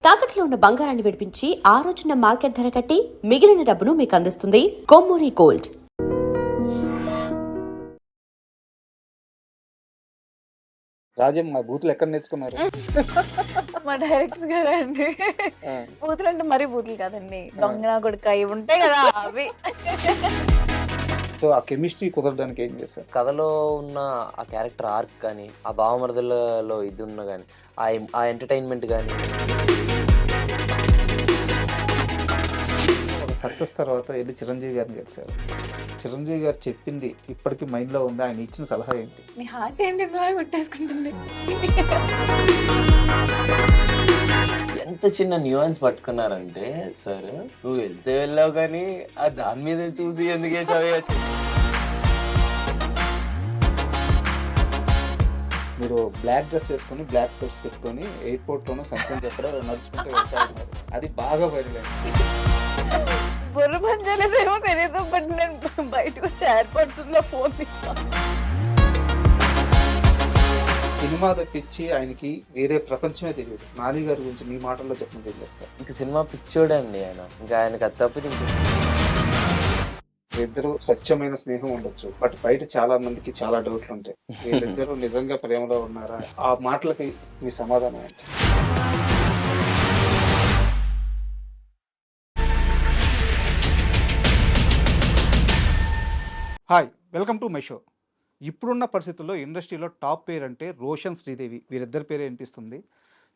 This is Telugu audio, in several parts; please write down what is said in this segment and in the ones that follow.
తాకట్లో ఉన్న బంగారాన్ని విడిపించి ఆ రోజున మార్కెట్ ధర కట్టి మిగిలిన డబ్బును మీకు అందిస్తుంది కొమ్మూరి గోల్డ్. రాజం మా బూతులు ఎక్కడ నేర్చుకున్నారు? మా డైరెక్టర్ గారు అండి. బూతులు అంటే మరీ బూతులు కాదండి, దొంగ కొడుక ఇవి ఉంటాయి కదా అవి. సో ఆ కెమిస్ట్రీ కుదరడానికి ఏం చేశారు? కథలో ఉన్న ఆ క్యారెక్టర్ ఆర్క్ కానీ, ఆ భావమరదలలో ఇది ఉన్న కానీ, ఆ ఎంటర్టైన్మెంట్ కానీ. ఒక సక్సెస్ తర్వాత వెళ్ళి చిరంజీవి గారిని కలిశారు. చిరంజీవి గారు చెప్పింది ఇప్పటికీ మైండ్లో ఉంది. ఆయన ఇచ్చిన సలహా ఏంటి? మీ హార్ట్ ఏంటి బాగా కొట్టేసుకుంటుంది. ఎంత చిన్న న్యూయాన్స్ పట్టుకున్నారంటే, సార్ నువ్వు వెళ్తే వెళ్ళావు కానీ ఆ దాని మీద చూసి ఎందుకే చదివచ్చు. మీరు బ్లాక్ డ్రెస్ వేసుకొని బ్లాక్ స్పెట్స్ పెట్టుకొని ఎయిర్పోర్ట్లోనూ సంతం చెప్పడం నడుచుకుంటూ వెళ్తా ఉన్నారు. అది బాగా వైరల్ అయింది. బుర్ర పనిచేయలేదేమో తెలియదు, బట్ నేను బయటకు వచ్చి ఎయిర్పోర్ట్స్ లో ఫోన్ తీస్తాను. సినిమా తప్పించి ఆయనకి వేరే ప్రపంచమే తెలియదు. నాని గారి గురించి మీ మాటల్లో చెప్పండి. చెప్తారు ఇంక సినిమా పిచ్చోడే అండి ఆయన. ఇంకా ఆయనకు అది తప్పితే వీళ్ళిద్దరూ స్వచ్ఛమైన స్నేహం ఉండొచ్చు, బట్ బయట చాలా మందికి చాలా డౌట్లు ఉంటాయి. వీళ్ళిద్దరూ నిజంగా ప్రేమలో ఉన్నారా? ఆ మాటలకి మీ సమాధానం ఏంటి? Hi, welcome to my show. ఇప్పుడున్న పరిస్థితుల్లో ఇండస్ట్రీలో టాప్ పేరు అంటే రోషన్ శ్రీదేవి. వీరిద్దరి పేరే అనిపిస్తుంది.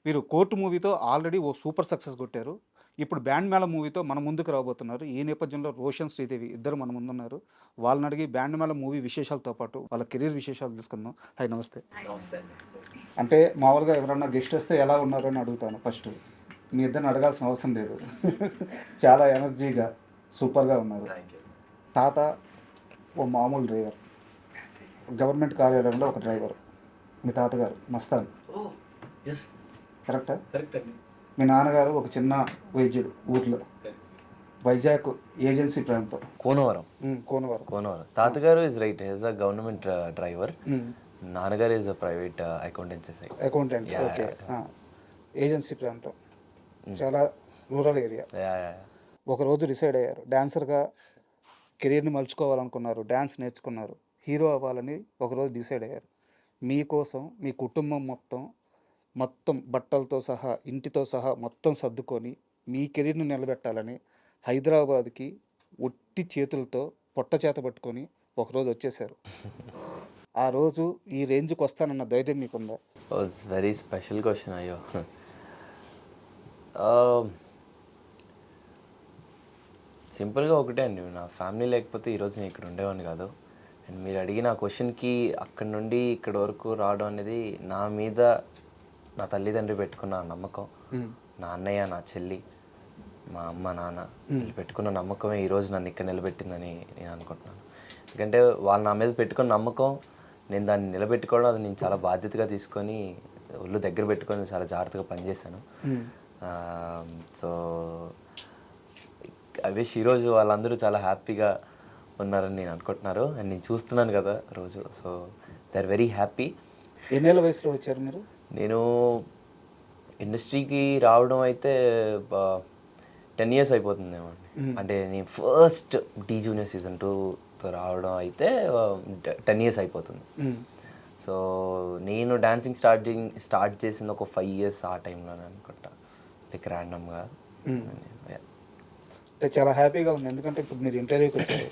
వీరు కోర్టు మూవీతో ఆల్రెడీ ఓ సూపర్ సక్సెస్ కొట్టారు. ఇప్పుడు బ్యాండ్ మేళ మూవీతో మన ముందుకు రాబోతున్నారు. ఈ నేపథ్యంలో రోషన్ శ్రీదేవి ఇద్దరు మన ముందున్నారు. వాళ్ళని అడిగి బ్యాండ్ మేళ మూవీ విశేషాలతో పాటు వాళ్ళ కెరీర్ విశేషాలు తీసుకుందాం. హాయ్, నమస్తే. అంటే మామూలుగా ఎవరన్నా గెస్ట్ వస్తే ఎలా ఉన్నారు అని అడుగుతాను ఫస్ట్. మీ ఇద్దరిని అడగాల్సిన అవసరం లేదు. చాలా ఎనర్జీగా సూపర్గా ఉన్నారు. తాత ఓ మామూలు డ్రైవర్, గవర్నమెంట్ కార్యాలయంలో ఒక డ్రైవర్. మీ తాతగారు మస్తాన్, కరెక్టా? మీ నాన్నగారు ఒక చిన్న వైద్యుడు ఊర్లో. వైజాగ్ ఏజెన్సీ ప్రాంతం, కోనవరం. తాతగారు is right, is a government driver. నాన్నగారు is a private accountant. Okay. Agency ప్రాంతం, చాలా రూరల్ ఏరియా. ఒకరోజు డిసైడ్ అయ్యారు, డాన్సర్గా కెరీర్ని మలుచుకోవాలనుకున్నారు. డ్యాన్స్ నేర్చుకున్నారు, హీరో అవ్వాలని ఒకరోజు డిసైడ్ అయ్యారు. మీకోసం మీ కుటుంబం మొత్తం బట్టలతో సహా ఇంటితో సహా మొత్తం సర్దుకొని మీ కెరీర్ని నిలబెట్టాలని హైదరాబాద్కి ఒట్టి చేతులతో పొట్ట చేత పట్టుకొని ఒకరోజు వచ్చేసారు. ఆ రోజు ఈ రేంజ్కి వస్తానన్న ధైర్యం మీకుందా? Very special question. అయ్యో, సింపుల్గా ఒకటే అండి, నా ఫ్యామిలీ లేకపోతే ఈరోజు నేను ఇక్కడ ఉండేవాడిని కాదు. అండ్ మీరు అడిగిన ఆ క్వశ్చన్కి అక్కడి నుండి ఇక్కడ వరకు రావడం అనేది నా మీద నా తల్లిదండ్రులు పెట్టుకున్న నమ్మకం, నా అన్నయ్య, నా చెల్లి, మా అమ్మ, నాన్న వీళ్ళు పెట్టుకున్న నమ్మకమే ఈరోజు నన్ను ఇక్కడ నిలబెట్టిందని నేను అనుకుంటున్నాను. ఎందుకంటే వాళ్ళు నా మీద పెట్టుకున్న నమ్మకం, నేను దాన్ని నిలబెట్టుకోవడం, అది నేను చాలా బాధ్యతగా తీసుకొని ఒళ్ళు దగ్గర పెట్టుకొని చాలా జాగ్రత్తగా పనిచేశాను. సో ఐ విష్ ఈరోజు వాళ్ళందరూ చాలా హ్యాపీగా ఉన్నారని నేను అనుకుంటున్నారు. అండ్ నేను చూస్తున్నాను కదా రోజు. So they are very happy. ఎన్నేళ్ళ వయసులో వచ్చారు మీరు? నేను ఇండస్ట్రీకి రావడం అయితే 10 years అయిపోతుందేమో అండి. అంటే నేను ఫస్ట్ డి జూనియర్ సీజన్ 2తో రావడం అయితే 10 years అయిపోతుంది. సో నేను డాన్సింగ్ స్టార్ట్ చేసింది ఒక 5 years ఆ టైంలోనే అనుకుంటా, లైక్ ర్యాండమ్గా. చాలా హ్యాపీగా ఉంది. ఎందుకంటే ఇప్పుడు మీరు ఇంటర్వ్యూకి వచ్చారు,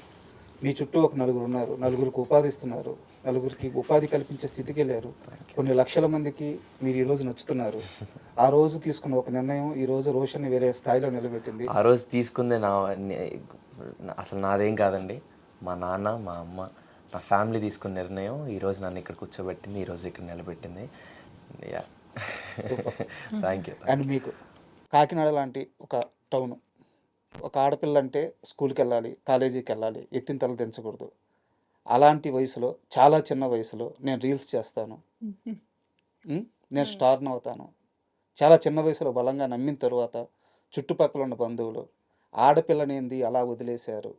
మీ చుట్టూ ఒక నలుగురు ఉన్నారు, నలుగురికి ఉపాధి ఇస్తున్నారు, నలుగురికి ఉపాధి కల్పించే స్థితికి వెళ్ళారు. కొన్ని లక్షల మందికి మీరు ఈరోజు నచ్చుతున్నారు. ఆ రోజు తీసుకున్న ఒక నిర్ణయం ఈరోజు రోషన్ని వేరే స్థాయిలో నిలబెట్టింది. ఆ రోజు తీసుకుందే అసలు నాదేం కాదండి, మా నాన్న, మా అమ్మ, నా ఫ్యామిలీ తీసుకున్న నిర్ణయం ఈరోజు నన్ను ఇక్కడ కూర్చోబెట్టింది, ఈరోజు ఇక్కడ నిలబెట్టింది. Thank you. అండ్ మీకు కాకినాడ లాంటి ఒక టౌన్, ఒక ఆడపిల్ల అంటే స్కూల్కి వెళ్ళాలి, కాలేజీకి వెళ్ళాలి, ఎత్తిన తల దించకూడదు. అలాంటి వయసులో, చాలా చిన్న వయసులో నేను రీల్స్ చేస్తాను, నేను స్టార్ని అవుతాను, చాలా చిన్న వయసులో బలంగా నమ్మిన తరువాత చుట్టుపక్కల ఉన్న బంధువులు ఆడపిల్లనేంది అలా వదిలేశారు,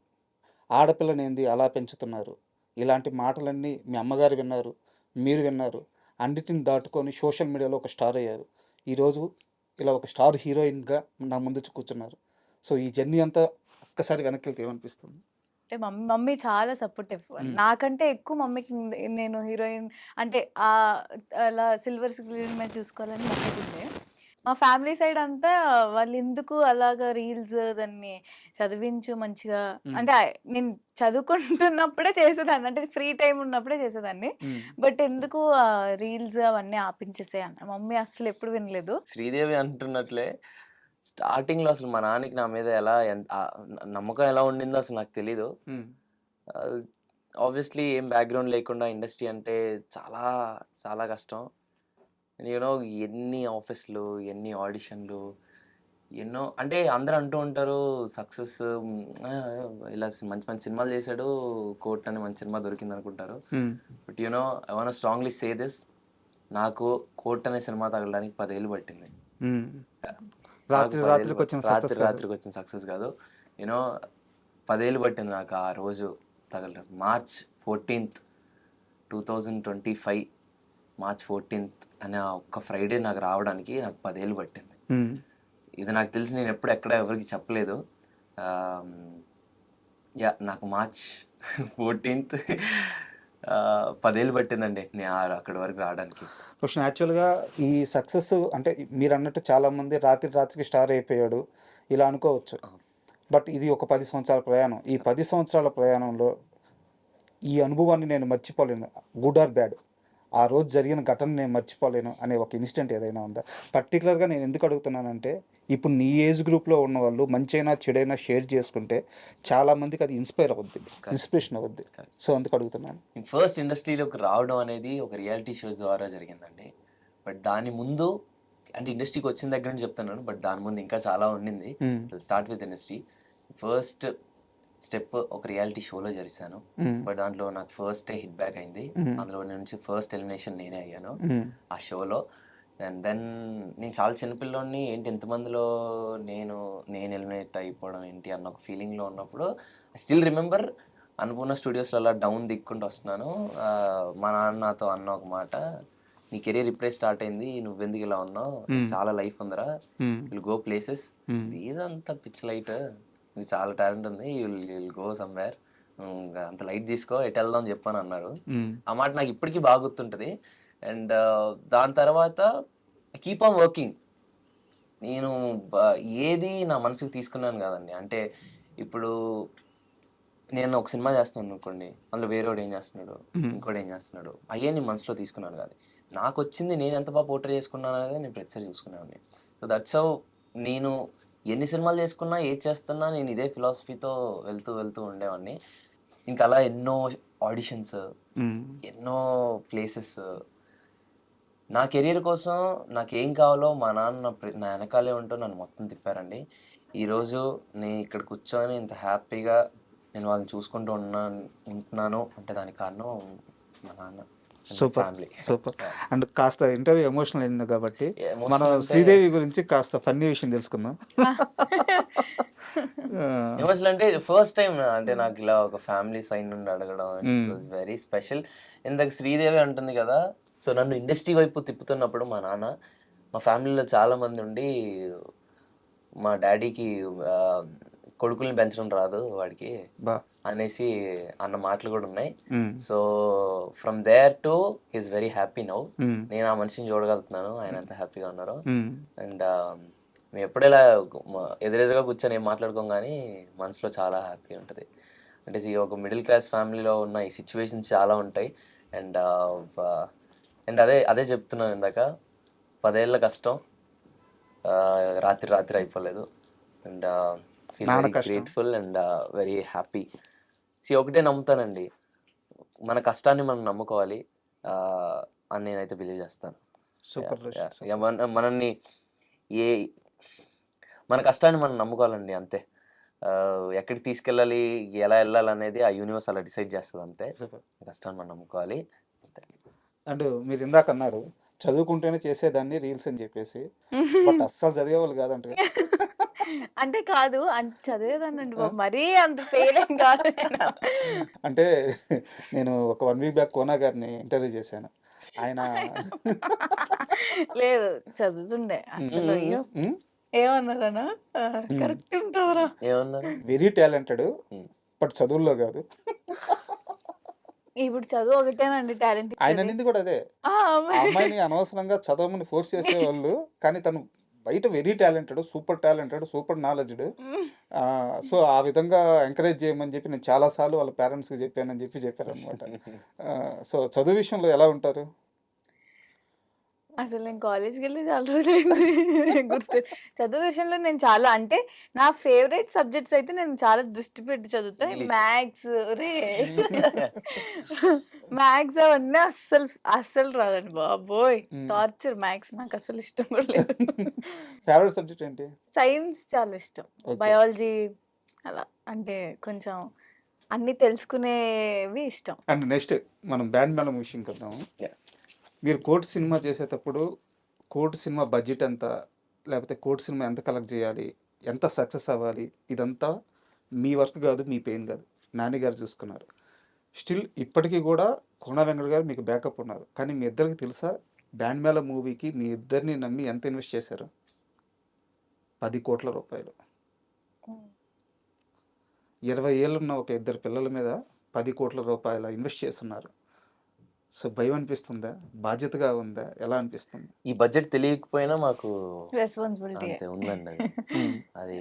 ఆడపిల్లనేంది అలా పెంచుతున్నారు, ఇలాంటి మాటలన్నీ మీ అమ్మగారు విన్నారు, మీరు విన్నారు. అన్నిటిని దాటుకొని సోషల్ మీడియాలో ఒక స్టార్ అయ్యారు. ఈరోజు ఇలా ఒక స్టార్ హీరోయిన్గా నా ముందు వచ్చి కూర్చున్నారు. సో ఈ జర్నీ అంతా ఒక్కసారి వెనక్కి వెళ్తే ఏమనిపిస్తుంది? అంటే మమ్మీ చాలా సపోర్టివ్. నాకంటే ఎక్కువ మమ్మీకి నేను హీరోయిన్ అంటే అలా సిల్వర్ స్క్రీన్ మీద చూసుకోవాలని మమ్మీకుంది. మా ఫ్యామిలీ సైడ్ అంతా వాళ్ళెందుకు అలాగా రీల్స్ దాన్ని చదివించు మంచిగా అంటే నేను చదువుకుంటున్నప్పుడే చేసేదాన్ని. అంటే ఫ్రీ టైమ్ ఉన్నప్పుడే చేసేదాన్ని. బట్ ఎందుకు రీల్స్ అవన్నీ ఆపించేసేయి అన్న. మమ్మీ అస్సలు ఎప్పుడు వినలేదు. శ్రీదేవి అంటున్నట్లే స్టార్టింగ్‌లో అసలు మా నాన్నకి నా మీద ఎలా నమ్మకం ఎలా ఉండిందో అసలు నాకు తెలీదు. ఆబ్వియస్లీ ఏం బ్యాక్‌గ్రౌండ్ లేకుండా ఇండస్ట్రీ అంటే చాలా చాలా కష్టం. ఎన్ని ఆఫీస్‌లు, ఎన్ని ఆడిషన్‌లు, ఎన్నో అంటే అందరూ అంటూ ఉంటారు సక్సెస్ ఇలా మంచి మంచి సినిమాలు చేశాడు, కోర్ట్ అనే మంచి సినిమా దొరికిందనుకుంటారు. But I want strongly say this, నాకు కోర్ట్ అనే సినిమా తగలడానికి 10 ఏళ్ళు పట్టింది. రాత్రికి వచ్చిన సక్సెస్ కాదు. 10 ఏళ్ళు పట్టింది నాకు ఆ రోజు తగలడం. మార్చ్ 14th 2025 మార్చ్ 14th అనే ఒక్క ఫ్రైడే నాకు రావడానికి నాకు 10 ఏళ్ళు పట్టింది. ఇది నాకు తెలిసి నేను ఎప్పుడు ఎక్కడ ఎవరికి చెప్పలేదు. నాకు మార్చ్ 14th 10 ఏళ్ళు పట్టిందండి నేను అక్కడి వరకు రావడానికి. క్వశ్చన్ యాక్చువల్గా ఈ సక్సెస్ అంటే మీరు అన్నట్టు చాలామంది రాత్రికి స్టార్ అయిపోయాడు ఇలా అనుకోవచ్చు. బట్ ఇది ఒక 10 సంవత్సరాల ప్రయాణం. ఈ 10 సంవత్సరాల ప్రయాణంలో ఈ అనుభవాన్ని నేను మర్చిపోలేను, గుడ్ ఆర్ బ్యాడ్. ఆ రోజు జరిగిన ఘటన నేను మర్చిపోలేను అనే ఒక ఇన్సిడెంట్ ఏదైనా ఉందా? పర్టికులర్గా నేను ఎందుకు అడుగుతున్నానంటే ఇప్పుడు నీ ఏజ్ గ్రూప్లో ఉన్న వాళ్ళు మంచైనా చెడైనా షేర్ చేసుకుంటే చాలామందికి అది ఇన్స్పిరేషన్ అవుద్ది. సో అందుకు అడుగుతున్నాను. ఫస్ట్ ఇండస్ట్రీలోకి రావడం అనేది ఒక రియాలిటీ షో ద్వారా జరిగిందండి. బట్ దాని ముందు అంటే ఇండస్ట్రీకి వచ్చిన దగ్గర నుంచి చెప్తున్నాను, బట్ దాని ముందు ఇంకా చాలా ఉండింది. Start with industry. First step ఒక రియాలిటీ షోలో జరిసాను. బట్ దాంట్లో నాకు ఫస్ట్ హిట్ బ్యాక్ అయింది. అందులో నుంచి ఫస్ట్ ఎలిమినేషన్ నేనే అయ్యాను ఆ షోలో. అండ్ దెన్ నేను చాలా చిన్నపిల్లోని ఏంటి ఎంతమందిలో నేను ఎలిమినేట్ అయిపోవడం ఏంటి అన్న ఒక ఫీలింగ్లో ఉన్నప్పుడు ఐ స్టిల్ రిమెంబర్ అన్నపూర్ణ స్టూడియోస్లో అలా డౌన్ దిక్కుంటూ వస్తున్నాను. మా నాన్న నాతో అన్న ఒక మాట, నీ కెరీర్ ఇప్పుడే స్టార్ట్ అయింది, నువ్వెందుకు ఇలా ఉన్నావు, చాలా లైఫ్ ఉందిరా, విల్ గో ప్లేసెస్, ఇదంతా పిచ్ లైట్, నీకు చాలా టాలెంట్ ఉంది, విల్ గో సమ్వేర్, అంత లైట్ తీసుకో, ఎటు వెళ్దాం అని చెప్పని అన్నారు. ఆ మాట నాకు ఇప్పటికీ బాగా గుర్తుంటుంది. అండ్ దాని తర్వాత కీప్ ఆన్ వర్కింగ్. నేను ఏది నా మనసుకు తీసుకున్నాను కాదండి. అంటే ఇప్పుడు నేను ఒక సినిమా చేస్తున్నాను అనుకోండి, అందులో వేరేవాడు ఏం చేస్తున్నాడు, ఇంకోటి ఏం చేస్తున్నాడు, అయ్యే నేను మనసులో తీసుకున్నాను కాదు. నాకు వచ్చింది నేను ఎంత బాగా పోర్ట్రే చేసుకున్నాను అనేది నేను ప్రతిసారి చూసుకునేవాడిని. సో దట్స్ హౌ నేను ఎన్ని సినిమాలు చేసుకున్నా ఏది చేస్తున్నా నేను ఇదే ఫిలాసఫీతో వెళ్తూ ఉండేవాడిని. ఇంకా అలా ఎన్నో ఆడిషన్స్, ఎన్నో ప్లేసెస్. నా కెరీర్ కోసం నాకు ఏం కావాలో మా నాన్న నా వెనకాలే ఉంటూ నన్ను మొత్తం తిప్పారండి. ఈరోజు నేను ఇక్కడ కూర్చొని ఇంత హ్యాపీగా నేను వాళ్ళని చూసుకుంటూ ఉంటున్నాను అంటే దానికి కారణం మా నాన్న. సూపర్. అండ్ కాస్త ఇంటర్వ్యూ ఎమోషనల్ అయింది కాబట్టి మనం శ్రీదేవి గురించి కాస్త ఫన్నీ విషయం తెలుసుకుందాం. ఎమోషనల్ అంటే ఫస్ట్ టైం అంటే నాకు ఇలా ఒక ఫ్యామిలీ సైడ్ నుండి అడగడం వాజ్ వెరీ స్పెషల్. ఇందాక శ్రీదేవి అంటుంది కదా, సో నన్ను ఇండస్ట్రీ వైపు తిప్పుతున్నప్పుడు మా నాన్న, మా ఫ్యామిలీలో చాలా మంది ఉండి మా డాడీకి కొడుకుల్ని పెంచడం రాదు వాడికి అనేసి అన్న మాటలు కూడా ఉన్నాయి. So from there to is very happy now. నేను ఆ మనిషిని చూడగలుగుతున్నాను, ఆయన ఎంత హ్యాపీగా ఉన్నారు. అండ్ మేము ఎప్పుడైనా ఎదురెదురుగా కూర్చొని ఏం మాట్లాడుకోం కానీ మనసులో చాలా హ్యాపీ ఉంటుంది. అంటే ఒక మిడిల్ క్లాస్ ఫ్యామిలీలో ఉన్న ఈ సిచ్యువేషన్స్ చాలా ఉంటాయి. అండ్ అదే చెప్తున్నాను ఇందాక, 10 ఏళ్ళ కష్టం రాత్రి అయిపోలేదు. And very grateful and very happy. ఒకటే నమ్ముతానండి, మన కష్టాన్ని మనం నమ్ముకోవాలి అని నేనైతే బిలీవ్ చేస్తాను. మనల్ని మన కష్టాన్ని మనం నమ్ముకోవాలండి, అంతే. ఎక్కడికి తీసుకెళ్ళాలి, ఎలా వెళ్ళాలి అనేది ఆ యూనివర్స్ అలా డిసైడ్ చేస్తుంది, అంతే. కష్టాన్ని మనం నమ్ముకోవాలి, అంతే. అండ్ మీరు ఇందాక అన్నారు చదువుకుంటేనే చేసేదాన్ని రీల్స్ అని చెప్పేసి, బట్ అస్సలు చదివేవాళ్ళు కాదంటే. అంటే కాదు, అంటే చదివేదానండి, మరీ అంత ఫెయిల్ ఏం కాదు. అంటే నేను ఒక 1 వీక్ బ్యాక్ కోనా గారిని ఇంటర్వ్యూ చేశాను. ఆయన లేదు చదువుతుండే అసలు. అయ్యో ఏమన్నారనా కరెక్ట్ ఉంటావురా. ఏమన్నారు? Very talented, um. బట్ చదువుల్లో కాదు. ఇప్పుడు చదువు ఒకటేనండి టాలెంట్ ఆయన ఇచ్చేది. అనేది కూడా అదే. ఆ ఆ అమ్మాయి అమ్మాయిని అనవసరంగా చదవమని ఫోర్స్ చేసేవాళ్ళు, కానీ తను బయట very talented, super talented, super knowledged. So ఆ విధంగా ఎంకరేజ్ చేయమని చెప్పి నేను చాలాసార్లు వాళ్ళ పేరెంట్స్కి చెప్పానని చెప్పారనమాట. సో చదువు విషయంలో ఎలా ఉంటారు? అసలు నేను కాలేజ్‌కి వెళ్ళి చాలా రోజులైంది. గుర్తు చదువు విషయంలో నేను చాలా అంటే నా ఫేవరెట్ సబ్జెక్ట్స్ అయితే నేను చాలా దృష్టి పెట్టి చదువుతా. ఇంగ్లీష్. మ్యాథ్స్ మ్యాథ్స్ అవన్నీ అస్సలు రాదండి బాబోయ్! టార్చర్ మ్యాథ్స్ నాకు అసలు ఇష్టం కూడా లేదు. ఫేవరెట్ సబ్జెక్ట్ ఏంటి? సైన్స్ చాలా ఇష్టం. ఓకే. బయాలజీ అలా అంటే కొంచెం అన్నీ తెలుసుకునేవి ఇష్టం. అండ్ నెక్స్ట్ మనం బ్యాండ్ మేళం విషయంకి వద్దాము. Yeah. మీరు కోర్టు సినిమా చేసేటప్పుడు కోర్టు సినిమా బడ్జెట్ ఎంత, లేకపోతే కోర్టు సినిమా ఎంత కలెక్ట్ చేయాలి, ఎంత సక్సెస్ అవ్వాలి, ఇదంతా మీ వర్క్ కాదు, మీ పెయిన్ కాదు, నాని గారు చూసుకున్నారు. స్టిల్ ఇప్పటికీ కూడా కోన వెంకట గారు మీకు బ్యాకప్ ఉన్నారు. కానీ మీ ఇద్దరికి తెలుసా బ్యాండ్ మేళ మూవీకి మీ ఇద్దరిని నమ్మి ఎంత ఇన్వెస్ట్ చేశారు? 10 కోట్ల రూపాయలు. 20 ఏళ్ళున్న ఒక ఇద్దరు పిల్లల మీద 10 కోట్ల రూపాయల ఇన్వెస్ట్ చేస్తున్నారు. సో భయం అనిపిస్తుందా, బాధ్యతగా ఉందా, ఎలా అనిపిస్తుంది? ఈ బడ్జెట్ తెలియకపోయినా మాకు రెస్పాన్సిబిలిటీ. అంతే ఉందండి అది.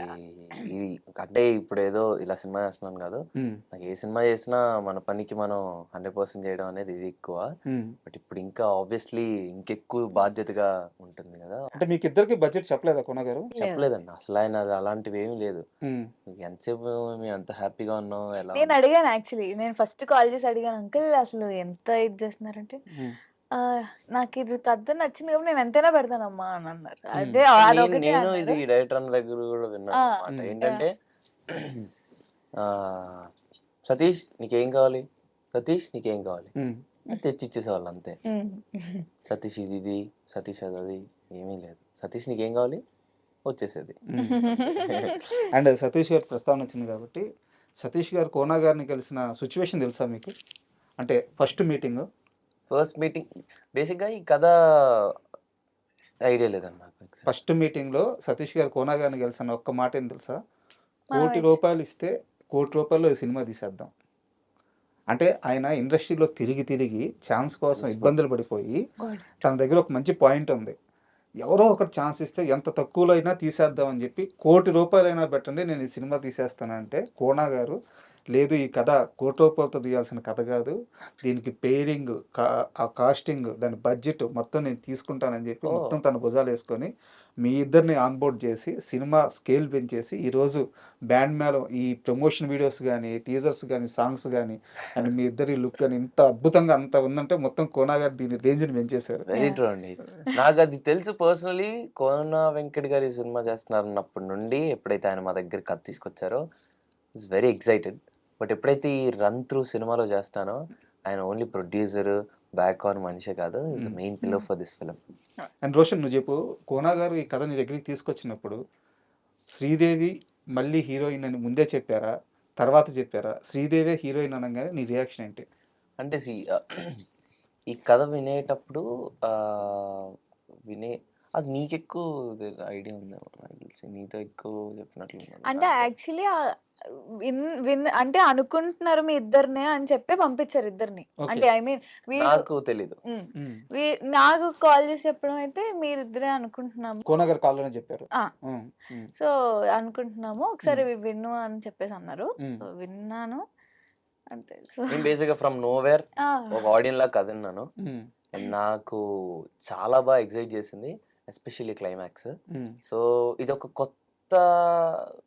ఇది అంటే ఇప్పుడు ఏదో ఇలా సినిమా చేస్తున్నాను కాదు, నాకు ఏ సినిమా చేసినా మన పనికి మనం 100% చేయడం అనేది ఇది ఎక్కువ. బట్ ఇప్పుడు ఇంకా ఆబ్వియస్లీ ఇంకెక్కువ బాధ్యతగా ఉంటుంది కదా. అంటే మీకు ఇద్దరికి బడ్జెట్ చెప్పలేదా కోన గారు? చెప్పలేదండి అసలు, ఆయన అలాంటివి ఏమీ లేదు. ఎంతసేపు మేము అంత హ్యాపీగా ఉన్నాం ఎలా నేను అడిగాను యాక్చువల్లీ. నేను ఫస్ట్ కాల్ చేసి అడిగాను, అంకుల్ అసలు ఎంత ఇది చేస్తున్నారంటే, నాకు ఇది కథ నచ్చింది కాబట్టి నేను ఎంతైనా పెడతానమ్మా అని అన్నారు. అదే అదొకటే నేను అన్నారు. ఇది డైరెక్టర్ అన్న దగ్గర కూడా విన్నాను అనమాట. ఏంటంటే సతీష్ నీకేం కావాలి, సతీష్ నీకేం కావాలి అని తెచ్చి ఇచ్చేసేవాళ్ళు అంతే. సతీష్ ఇది సతీష్ అది ఏమీ లేదు. సతీష్ నీకేం కావాలి వచ్చేసేది. అండ్ సతీష్ గారి ప్రస్తావన వచ్చింది కాబట్టి, సతీష్ గారు కోన గారిని కలిసిన సిచ్యువేషన్ తెలుసా మీకు? అంటే ఫస్ట్ మీటింగ్ బేసిక్గా ఈ కథ ఐడియా లేదండి నాకు. ఫస్ట్ మీటింగ్లో సతీష్ గారు కోన గారిని కలిసిన ఒక్క మాట ఏం తెలుసా? మనం 1 కోటి రూపాయలు ఇస్తే 1 కోటి రూపాయల్లో ఈ సినిమా తీసేద్దాం. అంటే ఆయన ఇండస్ట్రీలో తిరిగి ఛాన్స్ కోసం ఇబ్బందులు పడిపోయి తన దగ్గర ఒక మంచి పాయింట్ ఉంది, ఎవరో ఒకరు ఛాన్స్ ఇస్తే ఎంత తక్కువలో అయినా తీసేద్దామని చెప్పి 1 కోటి రూపాయలైనా పెట్టండి నేను ఈ సినిమా తీసేస్తానంటే, కోన గారు లేదు ఈ కథ 1 కోటి రూపాయలతో తీయాల్సిన కథ కాదు, దీనికి పేరింగ్, ఆ కాస్టింగ్, దాని బడ్జెట్ మొత్తం నేను తీసుకుంటానని చెప్పి మొత్తం తన భుజాలు వేసుకొని మీ ఇద్దరిని ఆన్బోర్డ్ చేసి సినిమా స్కేల్ పెంచేసి ఈరోజు బ్యాండ్ మేళం ఈ ప్రమోషన్ వీడియోస్ కానీ, టీజర్స్ కానీ, సాంగ్స్ కానీ అండ్ మీ ఇద్దరి లుక్ కానీ ఇంత అద్భుతంగా అంత ఉందంటే మొత్తం కోన గారు దీని రేంజ్ని పెంచేశారు. వెరీ ట్రూ అండి. నాకు అది తెలుసు పర్సనలీ. కోన వెంకట్ గారి సినిమా చేస్తున్నారన్నప్పటి నుండి ఎప్పుడైతే ఆయన మా దగ్గర కథ తీసుకొచ్చారో ఇట్స్ వెరీ ఎక్సైటెడ్. బట్ ఎప్పుడైతే ఈ రన్ త్రూ సినిమాలో చేస్తానో ఆయన ఓన్లీ ప్రొడ్యూసర్ బ్యాక్ ఆన్ మనిషే కాదు, is the main pillar for this film. And Roshan నువ్వు చెప్పు, కోన గారు ఈ కథ నీ దగ్గరికి తీసుకొచ్చినప్పుడు శ్రీదేవి మళ్ళీ హీరోయిన్ అని ముందే చెప్పారా, తర్వాత చెప్పారా? శ్రీదేవే హీరోయిన్ అనగానే నీ రియాక్షన్ ఏంటి? అంటే ఈ కథ వినేటప్పుడు అది నీకెక్కువ ఐడియా ఉందేమో నాకు తెలిసి, నీతో ఎక్కువ చెప్పినట్లు అంటే యాక్చువల్లీ అంటే అనుకుంటున్నారు మీ ఇద్దరినే అని చెప్పి పంపించారు ఇద్దరిని. అంటే ఐ మీన్ నాకు తెలీదు. నాకు కాల్ చేసి చెప్పడం అయితే మీరిద్దరే అనుకుంటున్నాము, కోన గారు కాల్లోనే చెప్పారు. సో అనుకుంటున్నాము ఒకసారి విన్ను అని చెప్పేసి అన్నారు. సో విన్నాను అంతే. సో నేను బేసిక్గా ఫ్రమ్ నోవేర్ ఒక ఆడియన్ లాగా కథ విన్నాను. అండ్ నాకు చాలా బాగా ఎక్సైట్ చేసింది, ఎస్పెషల్లీ క్లైమాక్స్. సో ఇది ఒక కొత్త,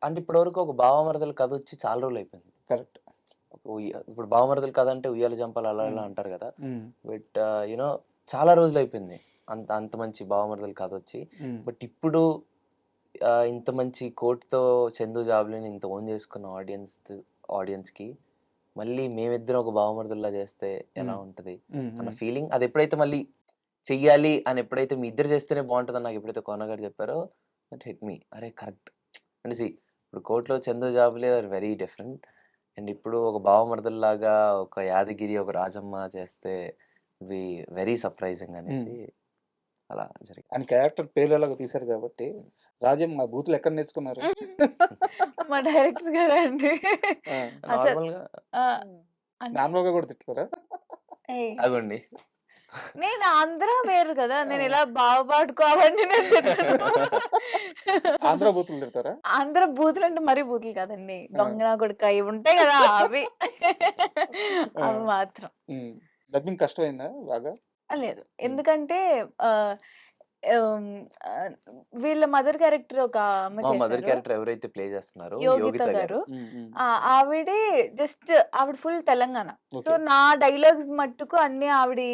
అంటే ఇప్పటివరకు ఒక బావమరదల కథ వచ్చి చాలా రోజులు అయిపోయింది. కరెక్ట్. ఇప్పుడు బావమరదల కథ అంటే ఉయ్యాల జంపాలు అలా ఇలా అంటారు కదా, బట్ యూనో చాలా రోజులు అయిపోయింది అంత మంచి బావమరదల కథ వచ్చి. బట్ ఇప్పుడు ఇంత మంచి కోట్తో చందు జాబ్లీని ఇంత ఓన్ చేసుకున్న ఆడియన్స్కి మళ్ళీ మేమిద్దరం ఒక బావమరదల్లా చేస్తే ఎలా ఉంటుంది అన్న ఫీలింగ్, అది ఎప్పుడైతే మళ్ళీ చెయ్యాలి అని ఎప్పుడైతే మీ ఇద్దరు చేస్తేనే బాగుంటుంది అని నాకు ఎప్పుడైతే కోన గారు చెప్పారో దట్ హిట్ మీ. అరే కరెక్ట్ అంటే ఇప్పుడు కోర్టులో చందు జాబులే ఆర్ వెరీ డిఫరెంట్, అండ్ ఇప్పుడు ఒక బావమరదల్లాగా ఒక యాదగిరి ఒక రాజమ్మ చేస్తే వి వెరీ సర్ప్రైజింగ్ అనేసి అలా జరిగింది. ఆయన క్యారెక్టర్ పేరు ఎలాగో తీశారు కాబట్టి రాజం మా బూతులు ఎక్కడ నేర్చుకున్నారు? మా డైరెక్టర్ గారే అండి. ఆ, అసలు నార్మల్‌గా అంటే నార్మల్గా కూడా తిట్టుకోరా? ఏయ్! అగోండి. నేను ఆంధ్ర వేరు కదా! నేను ఇలా బావపాడుకో అవన్నీ నేను తిట్టను. ఆంధ్ర బూతులు తిడతారా? ఆంధ్ర బూతులంటే మరీ బూతులు కాదండి. దొంగ నా కొడుకా ఇవి ఉంటాయి కదా! అవి. అవి మాత్రం. డబ్బింగ్ కష్టమైందా బాగా? లేదు. ఎందుకంటే ఆహ్, హ్మ్. ఆహ్, వీళ్ళ మదర్ క్యారెక్టర్ ఒక ఆమె మా మదర్ చేశారు. క్యారెక్టర్ ఎవరైతే ప్లే చేస్తున్నారో యోగిత యోగిత గారు. గారు. ఆవిడే జస్ట్ ఆవిడ ఫుల్ తెలంగాణ. So, okay. నా డైలాగ్స్ మట్టుకు అన్నీ ఆవిడి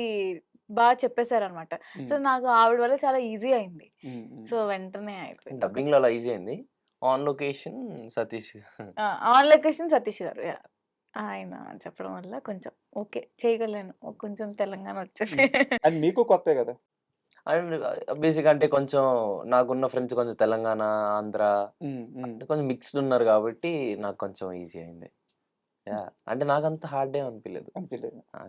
చెప్పేసారనమాట. సో, నాకు ఆవిడ వల్ల చాలా ఈజీ అయింది. సో, వెంటనే అయిపోయింది. డబ్బింగ్‌లో అలా ఈజీ అయింది. On location Satish. On location Satish గారు. యాహ్! ఆయన చెప్పడం వల్ల కొంచెం ఓకే. చేయగలను. కొంచెం తెలంగాణ వచ్చింది. అండ్ మీకు కొత్తే కదా? అండ్ బేసిక్‌గా అంటే కొంచెం నాకున్న ఫ్రెండ్స్ కొంచెం తెలంగాణ, ఆంధ్ర అంటే కొంచెం మిక్స్డ్ ఉన్నారు కాబట్టి నాకు కొంచెం ఈజీ అయింది. యాహ్! అంటే నాకంత హార్డ్ ఏం అనిపియలేదు. అనిపించలేదు. ఆ!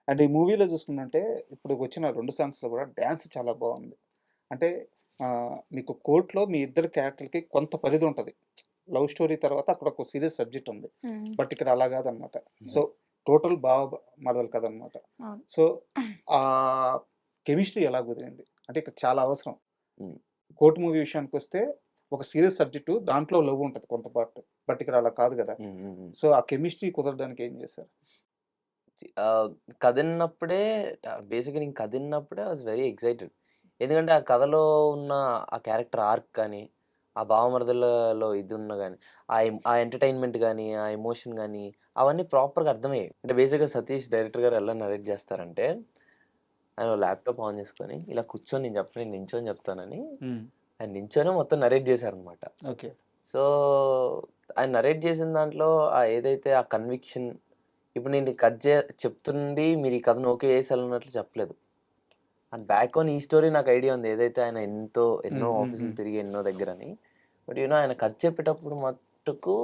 అండ్ ఈ మూవీలో చూసుకున్నట్టే ఇప్పుడు వచ్చిన 2 సాంగ్స్‌లో కూడా డాన్స్ చాలా బాగుంది. అంటే మీకు కోర్ట్‌లో మీ ఇద్దరు క్యారెక్టర్‌లకి కొంత పరిధి ఉంటది. లవ్ స్టోరీ తర్వాత అక్కడ ఒక సీరియస్ సబ్జెక్ట్ ఉంది. బట్ ఇక్కడ అలా కాదనమాట. సో టోటల్ బావ మరదలు కథనమాట. అవును. సో ఆ కెమిస్ట్రీ ఎలా కుదిరింది? అంటే ఇక్కడ చాలా అవసరం. హ్మ్. కోర్ట్ మూవీ విషయానికొస్తే ఒక సీరియస్ సబ్జెక్టు దాంట్లో లవ్ ఉంటది కొంత పార్ట్. బట్ ఇక్కడ అలా కాదు కదా! హ్మ్. హ్మ్. హ్మ్. సో ఆ కెమిస్ట్రీ కుదరడానికి ఏం చేశారు? ఆహ్, కథిన్నప్పుడే బేసిక్‌గా నేను కథిన్నప్పుడే ఐ వాస్ వెరీ ఎక్సైటెడ్. ఎందుకంటే ఆ కథలో ఉన్న ఆ క్యారెక్టర్ ఆర్క్ కానీ, ఆ భావమరదలలో ఇది ఉన్న గాని, ఆ ఎంటర్‌టైన్‌మెంట్ గాని, ఆ ఎమోషన్ గాని అవన్నీ ప్రాపర్‌గా అర్థమయ్యాయి. అంటే బేసిక్‌గా సతీష్ డైరెక్టర్ గారు ఎలా నరేట్ చేస్తారంటే, ఆయన ల్యాప్‌టాప్ ఆన్ చేసుకొని ఇలా కూర్చొని నేను చెప్పను, నేను నించొని చెప్తానని ఆయన నించొనే మొత్తం నరేట్ చేశారనమాట. ఓకే. సో, ఆయన నరేట్ చేసిన దాంట్లో ఏదైతే ఆ కన్విక్షన్ ఇప్పుడు నేను చెప్తుంది మీరు ఈ కథను ఓకే చేసేయాలన్నట్లు చెప్పలేదు. అండ్ బ్యాక్ ఆన్ ఈ స్టోరీ నాకు ఐడియా ఉంది. ఏదైతే ఆయన ఎన్నో ఆఫీసులు తిరిగి ఎన్నో దగ్గరని. బట్ ఆయన కథ చెప్పేటప్పుడు మట్టుకు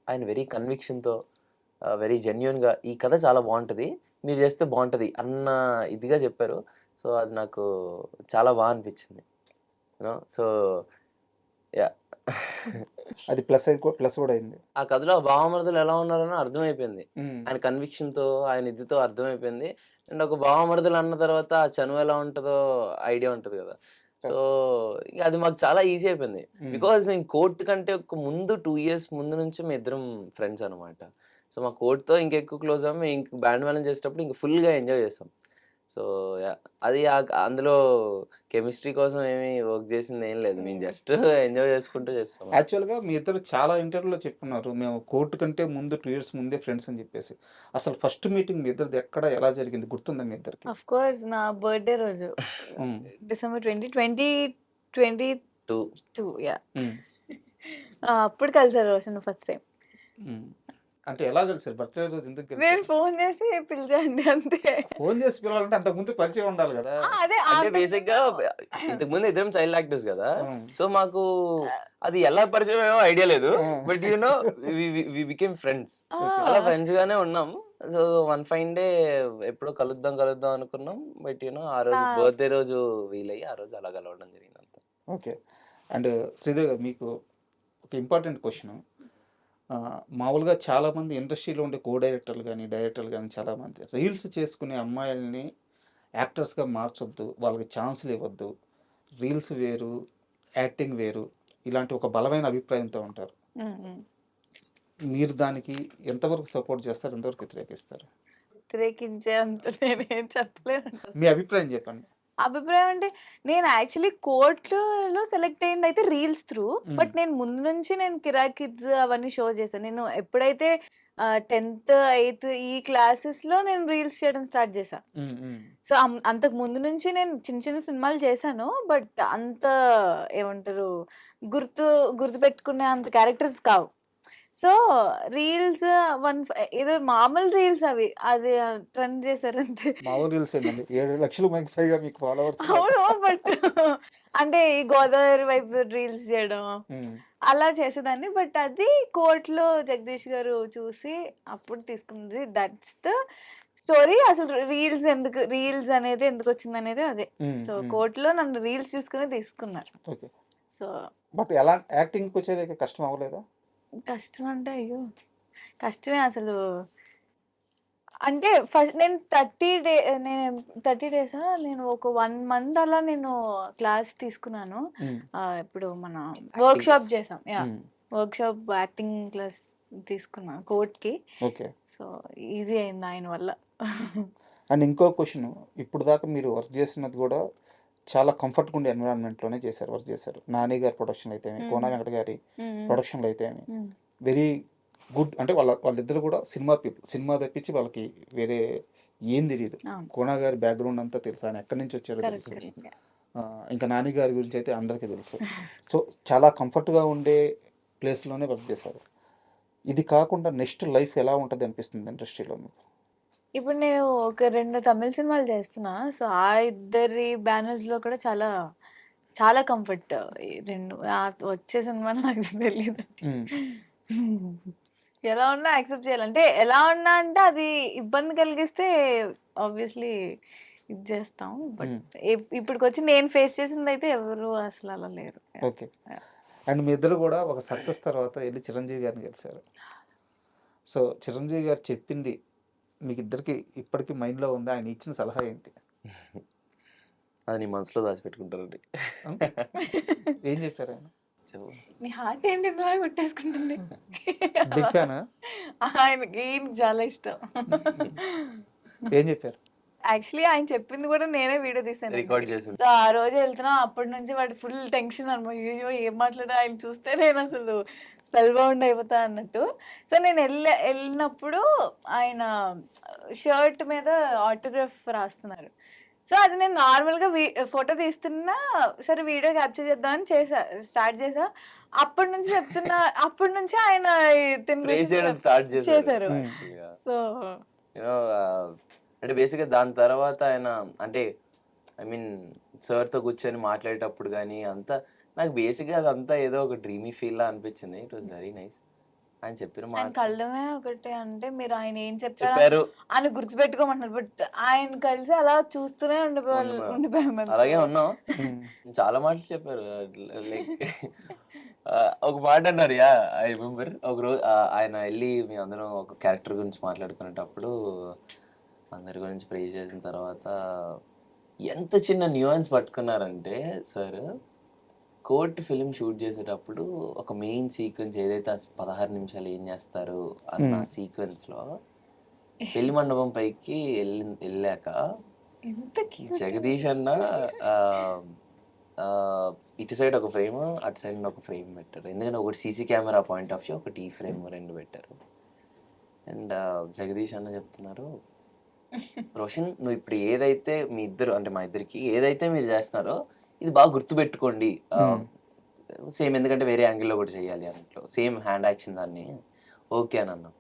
ఆయన వెరీ కన్విక్షన్‌తో వెరీ జెన్యూన్‌గా ఈ కథ చాలా బావుంటది. మీరు చేస్తే బావుంటది అన్న ఇదిగా చెప్పారు. సో, అది నాకు చాలా అనిపించింది. So, yeah! అది ప్లస్ కూడా అయింది. ఆ కథలో భావమరుదులు ఎలా ఉన్నారని అర్థమైపోయింది. ఆయన కన్విక్షన్‌తో, ఆయన ఇదితో అర్థమైపోయింది. అండ్ ఒక భావమరుదులు అన్న తర్వాత ఆ చనువు ఎలా ఉంటదో ఐడియా ఉంటది గదా! సో, ఇగ అది మాకు చాలా ఈజీ అయిపోయింది. బికాజ్ మేము కోర్ట్ కంటే ఒక ముందు 2 ఇయర్స్ ముందు నుంచి మేమిద్దరం ఫ్రెండ్స్ అనమాట. సో, మా కోర్ట్‌తో ఇంకెక్కువ క్లోజ్ అయ్యాం. మేము ఇంక బ్యాండ్ మేళం చేసేటప్పుడు ఇంక ఫుల్‌గా ఎంజాయ్ చేసాం. So, yeah! అది అందులో కెమిస్ట్రీ కోసం ఏమి వర్క్ చేసిందేం లేదు. మేము జస్ట్ ఎంజాయ్ చేసుకుంటూ చేస్తాం. యాక్చువల్‌గా మీ ఇద్దరు చాలా ఇంటర్వ్యూలో చెప్పుకున్నారు. మేము కోర్ట్ కంటే ముందు 2 ఇయర్స్ ముందే ఫ్రెండ్స్ అని చెప్పేసి. అసలు ఫస్ట్ మీటింగ్ మీ ఇద్దరిది ఎక్కడ, ఎలా జరిగింది గుర్తుందా మీ ఇద్దరికి? ఆఫ్ కోర్స్ నా బర్త్‌డే రోజు. హ్మ్. December 2022 2 yeah! హ్మ్. అప్పుడు కలిసారు రోషన్ ఫస్ట్ టైమ్. హ్మ్. అంటే ఎలా కలిసారు? బర్త్‌డే రోజు ఎందుకు నేను కలిసారు? ఫోన్ చేసి పిలిచాండి అంతే. ఫోన్ చేసి పిలవాలంటే అంతకుముందు పరిచయం ఉండాలి గదా! అదే అంటే బేసిక్‌గా ఇంతకుముందు ఇద్దరం చైల్డ్ యాక్టర్స్ గదా! సో, మాకు అది ఎలా పరిచయమయ్యామో ఐడియా లేదు. But we became friends. అలా ఫ్రెండ్స్ గానే ఉన్నాం. సో, వన్ ఫైన్ డే ఎప్పుడో కలుద్దాం అనుకున్నాం. బట్ ఆ రోజు బర్త్‌డే రోజు వీలయ్యి ఆ రోజు అలా కలవడం జరిగింది అంతే. ఓకే. అండ్ శ్రీధర్ గారు మీకు ఒక ఇంపార్టెంట్ క్వెషన్. మామూలుగా చాలామంది ఇండస్ట్రీలో ఉండే డైరెక్టర్లు గానీ చాలామంది రీల్స్ చేసుకునే అమ్మాయిల్ని యాక్టర్స్‌గా మార్చొద్దు. వాళ్ళకి ఛాన్స్‌లు ఇవ్వద్దు. రీల్స్ వేరు, యాక్టింగ్ వేరు. ఇలాంటి ఒక బలమైన అభిప్రాయంతో ఉంటారు. మీరు దానికి ఎంతవరకు సపోర్ట్ చేస్తారు? ఎంతవరకు వ్యతిరేకిస్తారు? వ్యతిరేకించే అంత నేనేం చెప్పలేను. మీ అభిప్రాయం చెప్పండి. అభిప్రాయం అంటే నేను యాక్చువల్లీ కోర్ట్‌లో సెలెక్ట్ అయిందయితే రీల్స్ త్రూ. బట్ నేను ముందు నుంచి నేను కిరాక్ కిడ్స్ అవన్నీ షో చేశాను. నేను ఎప్పుడైతే 10థ్, 8థ్ ఈ క్లాసెస్‌లో నేను రీల్స్ చేయడం స్టార్ట్ చేశా. సో, అంతకు ముందు నుంచి నేను చిన్న చిన్న సినిమాలు చేశాను. బట్ అంత ఏమంటారు గుర్తుపెట్టుకునే అంత క్యారెక్టర్స్ కావు. సో, రీల్స్ ఏదో మామూలు రీల్స్ అవి. అది ట్రెండ్ చేశారంతే. మామూలు రీల్స్ ఏంటండి? 7,00,000 మందికి పైగా మీకు ఫాలోవర్స్ అవును. బట్ అంటే ఈ గోదావరి వైపు రీల్స్ చేయడం అలా చేసేదాన్ని. బట్ అది కోర్ట్‌లో జగదీష్ గారు చూసి అప్పుడు తీసుకుంది. దట్స్ ద స్టోరీ అసలు రీల్స్ అనేది ఎందుకు వచ్చింది అనేది అదే. సో కోర్టులో నన్ను రీల్స్ చూసుకుని తీసుకున్నారు. ఓకే. సో బట్ ఎలా యాక్టింగ్కి వచ్చేది కష్టం అవ్వలేదా? కష్టం అంటే అయ్యో కష్టమే అసలు. అంటే ఫస్ట్ నేను 30 డేసా నేను ఒక 1 మంత్ అలా నేను క్లాస్ తీసుకున్నాను. ఇప్పుడు మన వర్క్షాప్ చేసాం. వర్క్షాప్ యాక్టింగ్ క్లాస్ తీసుకున్నాను కోర్ట్కి. ఓకే. సో ఈజీ అయింది ఆయన వల్ల. అండ్ ఇంకో క్వశ్చన్, ఇప్పుడు దాకా మీరు వర్క్ చేసినది కూడా చాలా కంఫర్ట్గా ఉండే ఎన్విరాన్మెంట్లోనే వర్క్ చేశారు. నాని గారి ప్రొడక్షన్ అయితే కోన వెంకట గారి ప్రొడక్షన్లో అయితే వెరీ గుడ్. అంటే వాళ్ళిద్దరు కూడా సినిమా పీపుల్. సినిమా తప్పించి వాళ్ళకి వేరే ఏం తెలియదు. కోన గారి బ్యాక్గ్రౌండ్ అంతా తెలుసు, ఆయన ఎక్కడి నుంచి వచ్చారో తెలుసు. ఇంకా నాని గారి గురించి అయితే అందరికీ తెలుసు. సో చాలా కంఫర్ట్గా ఉండే ప్లేస్లోనే వర్క్ చేశారు. ఇది కాకుండా నెక్స్ట్ లైఫ్ ఎలా ఉంటుంది అనిపిస్తుంది ఇండస్ట్రీలో మీకు? ఇప్పుడు నేను ఒక 2 తమిళ సినిమాలు చేస్తున్నా. సో ఆ ఇద్దరి బ్యానర్స్లో కూడా చాలా చాలా కంఫర్ట్. ఈ 2 వచ్చే సినిమాలు నాకు తెలియదు. ఎలా ఉన్నా యాక్సెప్ట్ చేయాలి. అంటే ఎలా ఉన్నా అంటే అది ఇబ్బంది కలిగిస్తే ఆబ్వియస్లీ ఇది చేస్తాం. బట్ ఇప్పటికొచ్చి నేను ఫేస్ చేసింది అయితే ఎవరు అసలు అలా లేరు. ఓకే. అండ్ మీ ఇద్దరు కూడా ఒక సక్సెస్ తర్వాత వెళ్ళి చిరంజీవి గారిని కలిశారు. సో చిరంజీవి గారు చెప్పింది మీకు ఇద్దరికి ఇప్పటికీ మైండ్లో ఉంది, ఆయన ఇచ్చిన సలహా ఏంటి? అది నీ మనసులో దాచిపెట్టుకుంటారండి. ఏం చెప్పారు ఆయన? నీ హార్ట్ ఏంటి ఇందులో కొట్టేసుకుంటుంది? బిగ్ ఫ్యానా? ఆయనకి చాలా ఇష్టం. ఏం చెప్పారు? యాక్చువల్లీ ఆయన చెప్పింది కూడా నేనే వీడియో తీసాను, రికార్డ్ చేసింది. సో ఆ రోజు వెళ్తున్నా అప్పటి నుంచి వాడి ఫుల్ టెన్షన్ అనమాట. అయ్యో ఏం మాట్లాడా, ఆయన చూస్తే నేను అసలు స్పెల్ బౌండ్ అయిపోతా అన్నట్టు. సో నేను వెళ్ళినప్పుడు ఆయన షర్ట్ మీద ఆటోగ్రాఫ్ రాస్తున్నారు. సో అది నేను నార్మల్గా ఫోటో తీస్తున్నా, సరే వీడియో క్యాప్చర్ చేద్దామని స్టార్ట్ చేసా. అప్పటి నుంచి చెప్తున్నా, అప్పటి నుంచి ఆయన స్టార్ట్ చేశారు. సో అంటే బేసిక్గా దాని తర్వాత ఆయన అంటే ఐ మీన్ సార్తో కూర్చొని మాట్లాడేటప్పుడు కానీ అంతా నాకు బేసిక్గా అదంతా ఏదో ఒక డ్రీమీ ఫీల్ లా అనిపించింది. It was very nice. ఆయన చెప్పిన ఆయన మాట కళ్ళమే ఒకటే, అంటే మీరు ఆయన ఏం చెప్పారు అని గుర్తుపెట్టుకోమంటున్నారు. బట్ ఆయన కలిసి అలా చూస్తూనే ఉండిపోయాం. అలాగే ఉన్నాం. చాలా మాటలు చెప్పారు. లైక్ ఒక మాట అన్నారు, యా ఐ రిమెంబర్. ఒక రోజు ఆయన వెళ్ళి మీ అందరం ఒక క్యారెక్టర్ గురించి మాట్లాడుకునేటప్పుడు అందరి గురించి ప్రే చేసిన తర్వాత ఎంత చిన్న న్యూయన్స్ పట్టుకున్నారంటే సార్, కోర్ట్ ఫిలిం షూట్ చేసేటప్పుడు ఒక మెయిన్ సీక్వెన్స్ ఏదైతే 16 నిమిషాలు ఏం చేస్తారు అన్న సీక్వెన్స్లో పెళ్లి మండపం పైకి వెళ్ళాక జగదీష్ అన్న ఇటు సైడ్ ఒక ఫ్రేమ్, అటు సైడ్ ఒక ఫ్రేమ్ పెట్టారు. ఎందుకంటే ఒకటి CC camera point of view, ఒకటి ఈ ఫ్రేమ్, 2 పెట్టారు. అండ్ జగదీష్ అన్న చెప్తున్నారు, రోషన్ నువ్వు ఇప్పుడు ఏదైతే మీ ఇద్దరు అంటే మా ఇద్దరికి ఏదైతే మీరు చేస్తున్నారో ఇది బాగా గుర్తుపెట్టుకోండి. సేమ్ ఎందుకంటే వేరే యాంగిల్లో కూడా చేయాలి అన్నట్లు, సేమ్ హ్యాండ్ యాక్షన్ దాన్ని ఓకే అని అన్నాం.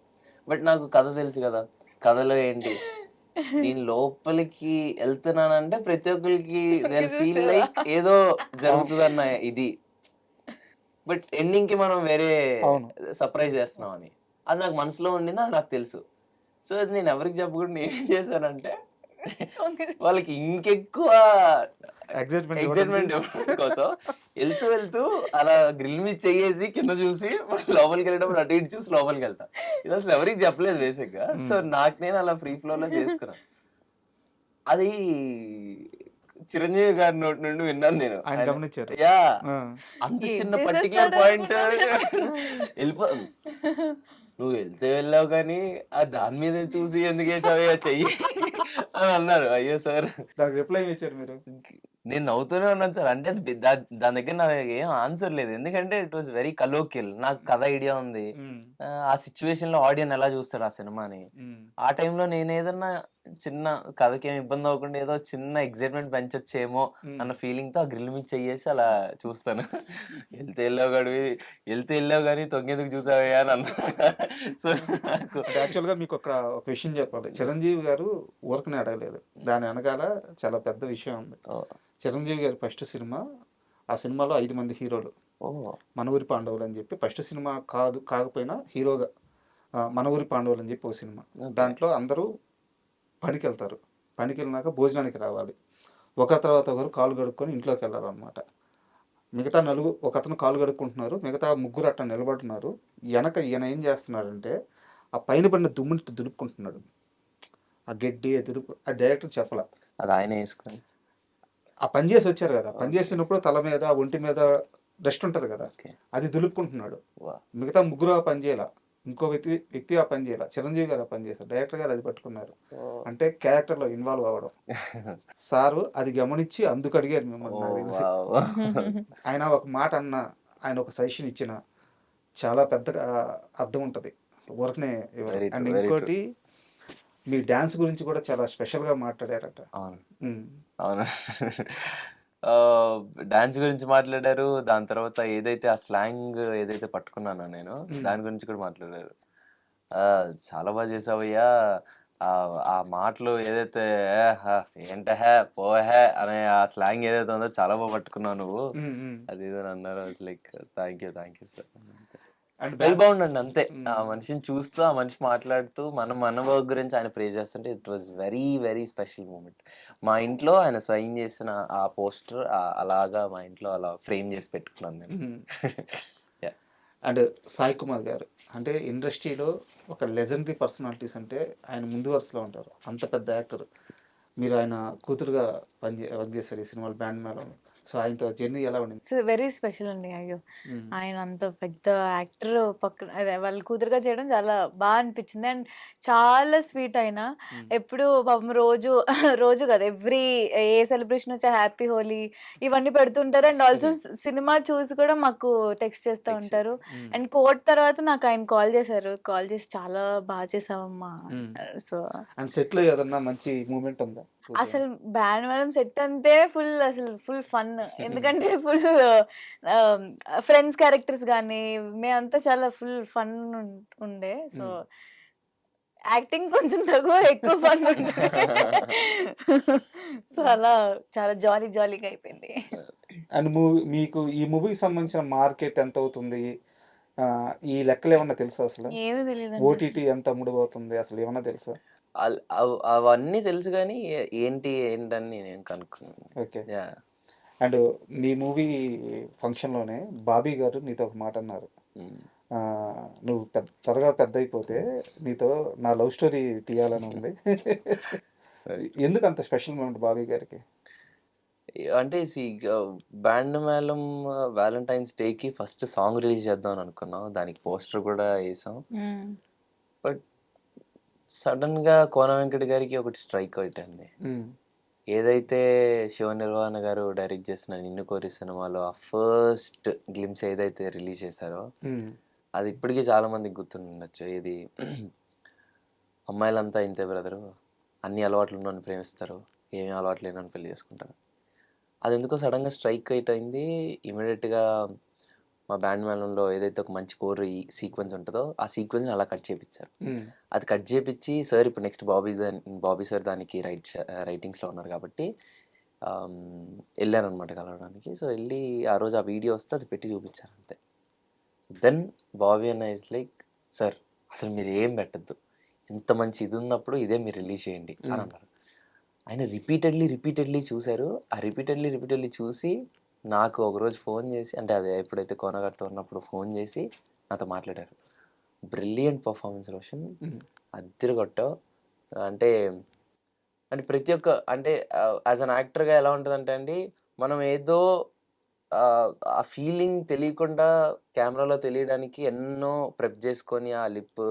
బట్ నాకు కథ తెలుసు కదా, కథలో ఏంటి నేను లోపలికి వెళ్తున్నానంటే ప్రతి ఒక్కరికి ఫీల్ లైక్ ఏదో జరుగుతుందన్న ఇది. బట్ ఎండింగ్ కి మనం వేరే సర్ప్రైజ్ చేస్తున్నాం అని అది నాకు మనసులో ఉండింది, అది నాకు తెలుసు. సో అది నేను ఎవరికి చెప్పకుండా ఏం చేశానంటే వాళ్ళకి ఇంకెక్కువ ఎక్సైట్మెంట్ కోసం వెళ్తూ అలా గ్రిల్ మీద చెయ్యేసి కింద చూసి లోపలికి వెళ్ళేటప్పుడు అటు ఇటు చూసి లోపలికి వెళ్తా. ఇది అసలు ఎవరికి చెప్పలేదు బేసిక్ గా. సో నాకు నేను అలా ఫ్రీ ఫ్లో లో చేసుకున్నాను. అది చిరంజీవి గారి నోటి నుండి విన్నాను నేను. యా అంత చిన్న పర్టికులర్ పాయింట్ వెళ్ళిపో నువ్వు వెళ్తే వెళ్ళావు కానీ ఆ దాని మీద చూసి ఎందుకు వేసావే చెయ్యి అని అన్నారు. అయ్యో సార్ రిప్లై ఇచ్చారు మీరు? నేను నవ్వుతూనే ఉన్నాను సార్. అంటే దాని దగ్గర నా ఏం ఆన్సర్ లేదు, ఎందుకంటే ఇట్ వాస్ వెరీ కలోకియల్. నాకు కథ ఐడియా ఉంది, ఆ సిచ్యువేషన్ లో ఆడియన్స్ ఎలా చూస్తాడు ఆ సినిమాని. ఆ టైంలో నేను ఏదన్నా చిన్న కథకి ఏమి ఇబ్బంది అవ్వకుండా ఏదో చిన్న ఎక్సైట్మెంట్ పెంచొచ్చేమో అన్న ఫీలింగ్ తో ఆ గ్రిల్ మీద చెయ్యేసి అలా చూస్తాను. వెళ్తే వెళ్ళావు కానీ తొంగేందుకు చూసావయ్యా అని అన్నా. సో యాక్చువల్ గా మీకు ఒక విషయం చెప్పాలి, చిరంజీవి గారు ఊరకనే అడగలేదు, దాని వెనకాల చాలా పెద్ద విషయం ఉంది. చిరంజీవి గారి ఫస్ట్ సినిమా, ఆ సినిమాలో 5 మంది హీరోలు, మన ఊరి పాండవులు అని చెప్పి ఫస్ట్ సినిమా కాకపోయినా హీరోగా మన ఊరి పాండవులు అని చెప్పి ఒక సినిమా. దాంట్లో అందరూ పనికి వెళ్తారు. పనికి వెళ్ళినాక భోజనానికి రావాలి. ఒక తర్వాత ఒకరు కాళ్ళు కడుక్కొని ఇంట్లోకి వెళ్ళాలన్నమాట. మిగతా ఒకతను కాళ్ళు కడుక్కుంటున్నారు, మిగతా ముగ్గురు అట్లా నిలబడుతున్నారు. వెనక ఈయన ఏం చేస్తున్నాడంటే ఆ పైన పడిన దుమ్ముని దులుపుకుంటున్నాడు. ఆ గడ్డి దులుపు ఆ డైరెక్టర్ చెప్పాల. అది ఆయన వేసుకొని ఆ పని చేసి వచ్చారు కదా, పని చేసినప్పుడు తల మీద ఒంటి మీద డస్ట్ ఉంటుంది కదా, ఓకే. అది దులుపుకుంటున్నాడు. వా. మిగతా ముగ్గురు ఆ పని చేయాల, ఇంకో వ్యక్తి ఆ పని చేయాల, చిరంజీవి గారు ఆ పని చేశారు, డైరెక్టర్ గారు అది పట్టుకున్నారు. అంటే క్యారెక్టర్లో ఇన్వాల్వ్ అవ్వడం. సారు అది గమనించి అందుకు అడిగారు మిమ్మల్ని నాకు తెలిసి. ఆయన ఒక మాట అన్న, ఆయన ఒక సజెషన్ ఇచ్చిన చాలా పెద్ద అర్థం ఉంటుంది ఊరకనే. Very true, అండ్ very ఇంకోటి మీ డ్యాన్స్ గురించి కూడా చాలా స్పెషల్గా మాట్లాడారట. అవును ఉమ్. అవును. డాన్స్ గురించి మాట్లాడారు. దాని తర్వాత ఏదైతే ఆ స్లాంగ్ ఏదైతే పట్టుకున్నానో నేను దాని గురించి కూడా మాట్లాడారు. చాలా బాగా చేసావయ్యా. ఆ మాటలు ఏదైతే ఏంటహే పోహే అనే ఆ స్లాంగ్ ఏదైతే ఉందో చాలా బాగా పట్టుకున్నావు నువ్వు. అది ఏదో అన్నారు. Like thank you sir. And spell bound అండి అంతే. ఆ మనిషిని చూస్తూ ఆ మనిషి మాట్లాడుతూ మన వర్క్ గురించి ఆయన ప్రే చేస్తుంటే it was very very special moment. మా ఇంట్లో ఆయన సైన్ చేసిన ఆ పోస్టర్ అలాగా మా ఇంట్లో అలా ఫ్రేమ్ చేసి పెట్టుకున్నాను నేను. అండ్ సాయి కుమార్ గారు అంటే ఇండస్ట్రీలో ఒక లెజెండరీ పర్సనాలిటీస్ అంటే ఆయన ముందు వరుసలో ఉంటారు. అంత పెద్ద యాక్టర్. మీరు ఆయన కూతురుగా వర్క్ చేశారు ఈ సినిమాలో బ్యాండ్ మేళం. సో ఆయనతో జర్నీ ఎలా ఉండింది? సో వెరీ స్పెషల్ అండి. అయ్యో, ఆయన అంత పెద్ద యాక్టర్ పక్కన అదే వాళ్ళ కూతురుగా చేయడం చాలా బాగా అనిపించింది. అండ్ చాలా స్వీట్ ఆయన. ఎప్పుడు పాపం రోజు రోజు కదా, ఎవ్రీ ఏ సెలబ్రేషన్ వచ్చా హ్యాపీ హోలీ ఇవన్నీ పెడుతుంటారు. అండ్ ఆల్సో సినిమా చూసి కూడా మాకు టెక్స్ట్ చేస్తూ ఉంటారు. అండ్ కోర్ట్ తర్వాత నాకు ఆయన కాల్ చేసి చాలా బాగా చేసావమ్మా. సో అండ్ సెట్లో ఏదన్నా మంచి మూమెంట్ ఉందా? అసలు బ్యాండ్ మేళం సెట్ అంతే ఫుల్ ఫన్. ఎందుకంటే ఫుల్ ఫ్రెండ్స్ క్యారెక్టర్స్ కానీ మేమంతా చాలా ఫుల్ ఫన్ ఉండే. సో యాక్టింగ్ కొంచెం తక్కువ, ఎక్కువ ఫన్ ఉండే. సో అలా చాలా జాలీగా అయిపోయింది. అండ్ మీకు ఈ మూవీకి సంబంధించిన మార్కెట్ ఎంత అవుతుంది, ఈ లెక్కలు ఏమన్నా తెలుసా? అసలు ఏమీ తెలియదు. ఓటీటీ ఎంత అమ్ముడుపోతుంది అసలు ఏమన్నా తెలుసా? అవన్నీ తెలుసు కానీ ఏంటని నేను కనుక్కున్నాను. ఓకే. అండ్ మీ మూవీ ఫంక్షన్లోనే బాబీ గారు నీతో ఒక మాట అన్నారు. నువ్వు త్వరగా పెద్ద అయిపోతే నీతో నా లవ్ స్టోరీ తీయాలని ఉంది. ఎందుకు అంత స్పెషల్ మూమెంట్ బాబీ గారికి? అంటే బ్యాండ్ మేళం వ్యాలంటైన్స్ డేకి ఫస్ట్ సాంగ్ రిలీజ్ చేద్దాం అనుకున్నాం. దానికి పోస్టర్ కూడా వేసాం. బట్ సడన్ గా కోన వెంకట గారికి ఒకటి స్ట్రైక్ అవుతుంది. ఏదైతే శివ నిర్వాణ గారు డైరెక్ట్ చేసిన నిన్ను కోరి సినిమాలో ఆ ఫస్ట్ గ్లిమ్స్ ఏదైతే రిలీజ్ చేశారో అది ఇప్పటికీ చాలా మందికి గుర్తుండొచ్చు. ఇది అమ్మాయిలంతా ఇంతే బ్రదరు, అన్ని అలవాట్లు ఉన్నోని ప్రేమిస్తారు, ఏమీ అలవాట్లు లేనని పెళ్లి చేసుకుంటారు. అది ఎందుకో సడన్గా స్ట్రైక్ అయింది. ఇమీడియట్గా మా బ్యాండ్ మేళంలో ఏదైతే ఒక మంచి కోర్ సీక్వెన్స్ ఉంటుందో ఆ సీక్వెన్స్ని అలా కట్ చేయించారు. అది కట్ చేయించి సార్ ఇప్పుడు నెక్స్ట్ బాబీ సార్ దానికి రైటింగ్స్లో ఉన్నారు కాబట్టి వెళ్ళాను అనమాట కలవడానికి. సో వెళ్ళి ఆ రోజు ఆ వీడియో వస్తే అది పెట్టి చూపించారు అంతే. దెన్ బాబీ అన్న ఇస్ లైక్ సార్ అసలు మీరు ఏం పెట్టద్దు, ఇంత మంచి ఇది ఉన్నప్పుడు ఇదే మీరు రిలీజ్ చేయండి అని అన్నారు. ఆయన రిపీటెడ్లీ చూశారు. ఆ రిపీటెడ్లీ చూసి నాకు ఒకరోజు ఫోన్ చేసి, అంటే అదే ఎప్పుడైతే కోనగారితో ఉన్నప్పుడు ఫోన్ చేసి నాతో మాట్లాడారు. బ్రిలియంట్ పర్ఫార్మెన్స్ రోషన్, అద్దరికొట్టావు. అంటే ప్రతి ఒక్క అంటే యాజ్ అన్ యాక్టర్గా ఎలా ఉంటుందంటే అండి, మనం ఏదో ఆ ఫీలింగ్ తెలియకుండా కెమెరాలో తెలియడానికి ఎన్నో ప్రెప్ చేసుకొని ఆ లిప్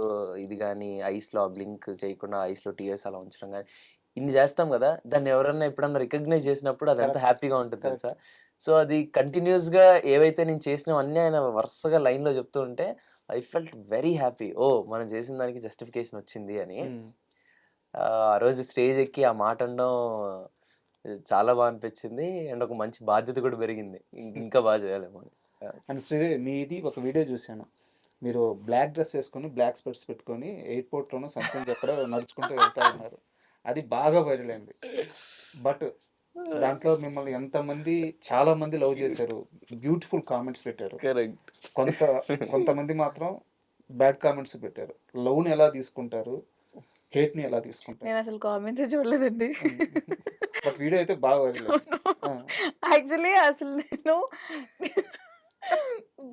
ఇది కానీ ఐస్లో బ్లింక్ చేయకుండా ఐస్లో టీయర్స్ అలా ఉంచడం కానీ ఇన్ని చేస్తాం కదా, దాన్ని ఎవరన్నా ఎప్పుడన్నా రికగ్నైజ్ చేసినప్పుడు అది ఎంత హ్యాపీగా ఉంటుంది తెలుసా. సో అది కంటిన్యూస్గా ఏవైతే నేను చేసినవన్నీ ఆయన వరుసగా లైన్లో చెప్తూ ఉంటే ఐ ఫెల్ట్ వెరీ హ్యాపీ. ఓ మనం చేసిన దానికి జస్టిఫికేషన్ వచ్చింది అని. ఆ రోజు స్టేజ్ ఎక్కి ఆ మాట అనడం చాలా బాగా అనిపించింది. అండ్ ఒక మంచి బాధ్యత కూడా పెరిగింది, ఇంకా బాగా చేయాలేమో అని. అండ్ శ్రీదేవి మీది ఒక వీడియో చూశాను, మీరు బ్లాక్ డ్రెస్ వేసుకొని బ్లాక్ స్పెట్స్ పెట్టుకొని ఎయిర్పోర్ట్లోనూ సంథింగ్ ఎక్కడ నడుచుకుంటూ వెళ్తా ఉన్నారు. అది బాగా వైరల్ అయింది. బట్ దాంట్లో మిమ్మల్ని చాలా మంది లవ్ చేశారు, బ్యూటిఫుల్ కామెంట్స్ పెట్టారు. కొంతమంది మాత్రం బ్యాడ్ కామెంట్స్ పెట్టారు. లవ్ని ఎలా తీసుకుంటారు, హేట్ని ఎలా తీసుకుంటారు? నేను అసలు కామెంట్స్ చూడలేదండి. బట్ వీడియో అయితే బాగా వైరల్ అయింది. యాక్చువల్లీ అసలు నేను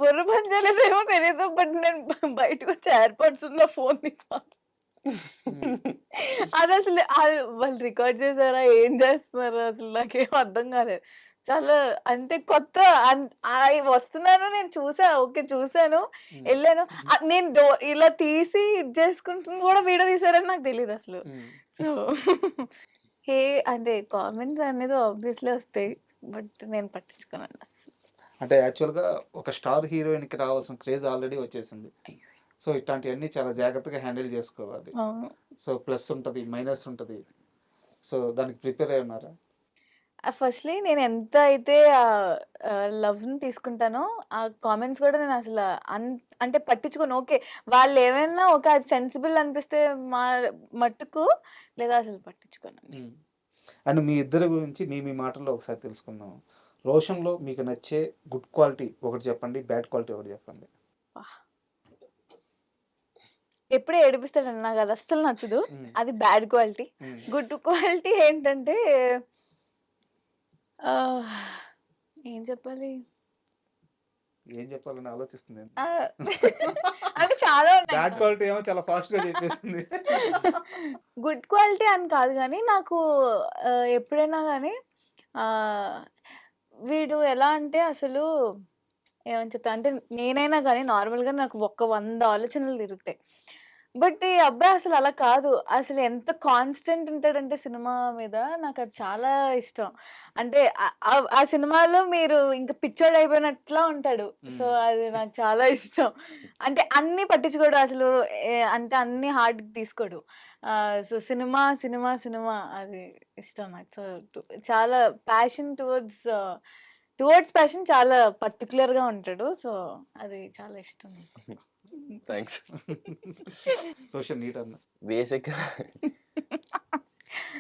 బుర్ర పని చేయలేదేమో తెలీదు. బట్ నేను బయటకు వచ్చి ఎయిర్‌పోడ్స్ ఉన్న ఫోన్ తీసి అది అసలు వాళ్ళు రికార్డ్ చేసారా? ఏం చేస్తున్నారో అసలు నాకేం అర్థం కాలేదు. చాలా అంటే కొత్త వస్తున్నాను నేను చూసా. ఓకే. చూసాను. ఎళ్ళాను. నేను ఇలా తీసి ఇది చేసుకుంటుంది కూడా వీడియో తీశారని నాకు తెలీదసలు. సో హే అంటే కామెంట్స్ అనేది ఆబ్వియస్లీ వస్తాయి. బట్ నేను పట్టించుకోనండి అస్సలు. అంటే యాక్చువల్‌గా ఒక స్టార్ హీరోయిన్‌కి రావాల్సిన క్రేజ్ ఆల్రెడీ వచ్చేసింది. సో ఇట్లాంటివన్నీ చాలా జాగ్రత్తగా హ్యాండిల్ చేసుకోవాలి. అవును. సో ప్లస్ ఉంటది, మైనస్ ఉంటది. సో దానికి ప్రిపేర్ అయ్యి ఉన్నారా? ఫస్ట్‌లీ నేను ఎంత అయితే లవ్‌ని తీసుకుంటానో, ఆ కామెంట్స్ కూడా నేను అసల అంటే పట్టించుకోను. ఓకే. వాళ్ళేమైనా ఓకే. అది సెన్సిబుల్ అనిపిస్తే మా మట్టుకు లేదా అసలు పట్టించుకోనండి. అండ్ మీ ఇద్దరి గురించి మీ మాటల్లో ఒకసారి తెలుసుకుందాం. రోషన్‌లో మీకు నచ్చే గుడ్ క్వాలిటీ ఒకటి చెప్పండి. బ్యాడ్ క్వాలిటీ ఒకటి చెప్పండి. వాహ్! ఎప్పుడూ ఏడిపిస్తాడండి. నాకది అస్సలు నచ్చదు. అది బ్యాడ్ క్వాలిటీ. గుడ్ క్వాలిటీ ఏంటంటే ఏం చెప్పాలి? ఏం చెప్పాలని ఆలోచిస్తుంది. అంటే చాలా ఉన్నాయి. బ్యాడ్ క్వాలిటీ ఏమో చాలా ఫాస్ట్‌గా చెప్పేసింది. గుడ్ క్వాలిటీ అని కాదు గానీ, నాకు ఎప్పుడైనా గానీ వీడు ఎలా అంటే అసలు ఏమని చెప్తా అంటే నేనైనా గానీ నార్మల్‌గా నాకు 100 ఆలోచనలు తిరుగుతాయి. బట్ ఈ అబ్బాయి అసలు అలా కాదు. అసలు ఎంత కాన్స్టెంట్ ఉంటాడంటే సినిమా మీద నాకది చాలా ఇష్టం. అంటే ఆ సినిమాలో మీరు ఇంక పిచ్చోడయిపోయినట్లా ఉంటాడు. సో, అది నాకు చాలా ఇష్టం. అంటే అన్నీ పట్టించుకోడు అసలు. అంటే అన్నీ హార్ట్‌కి తీసుకోడు. సో, సినిమా అది ఇష్టం నాకు. సో, చాలా ప్యాషన్ టువర్డ్స్ ప్యాషన్ చాలా పర్టిక్యులర్‌గా ఉంటాడు. సో, అది చాలా ఇష్టం నాకు. థ్యాంక్స్. సోషల్ నీట్ అన్న. బేసిక్‌గా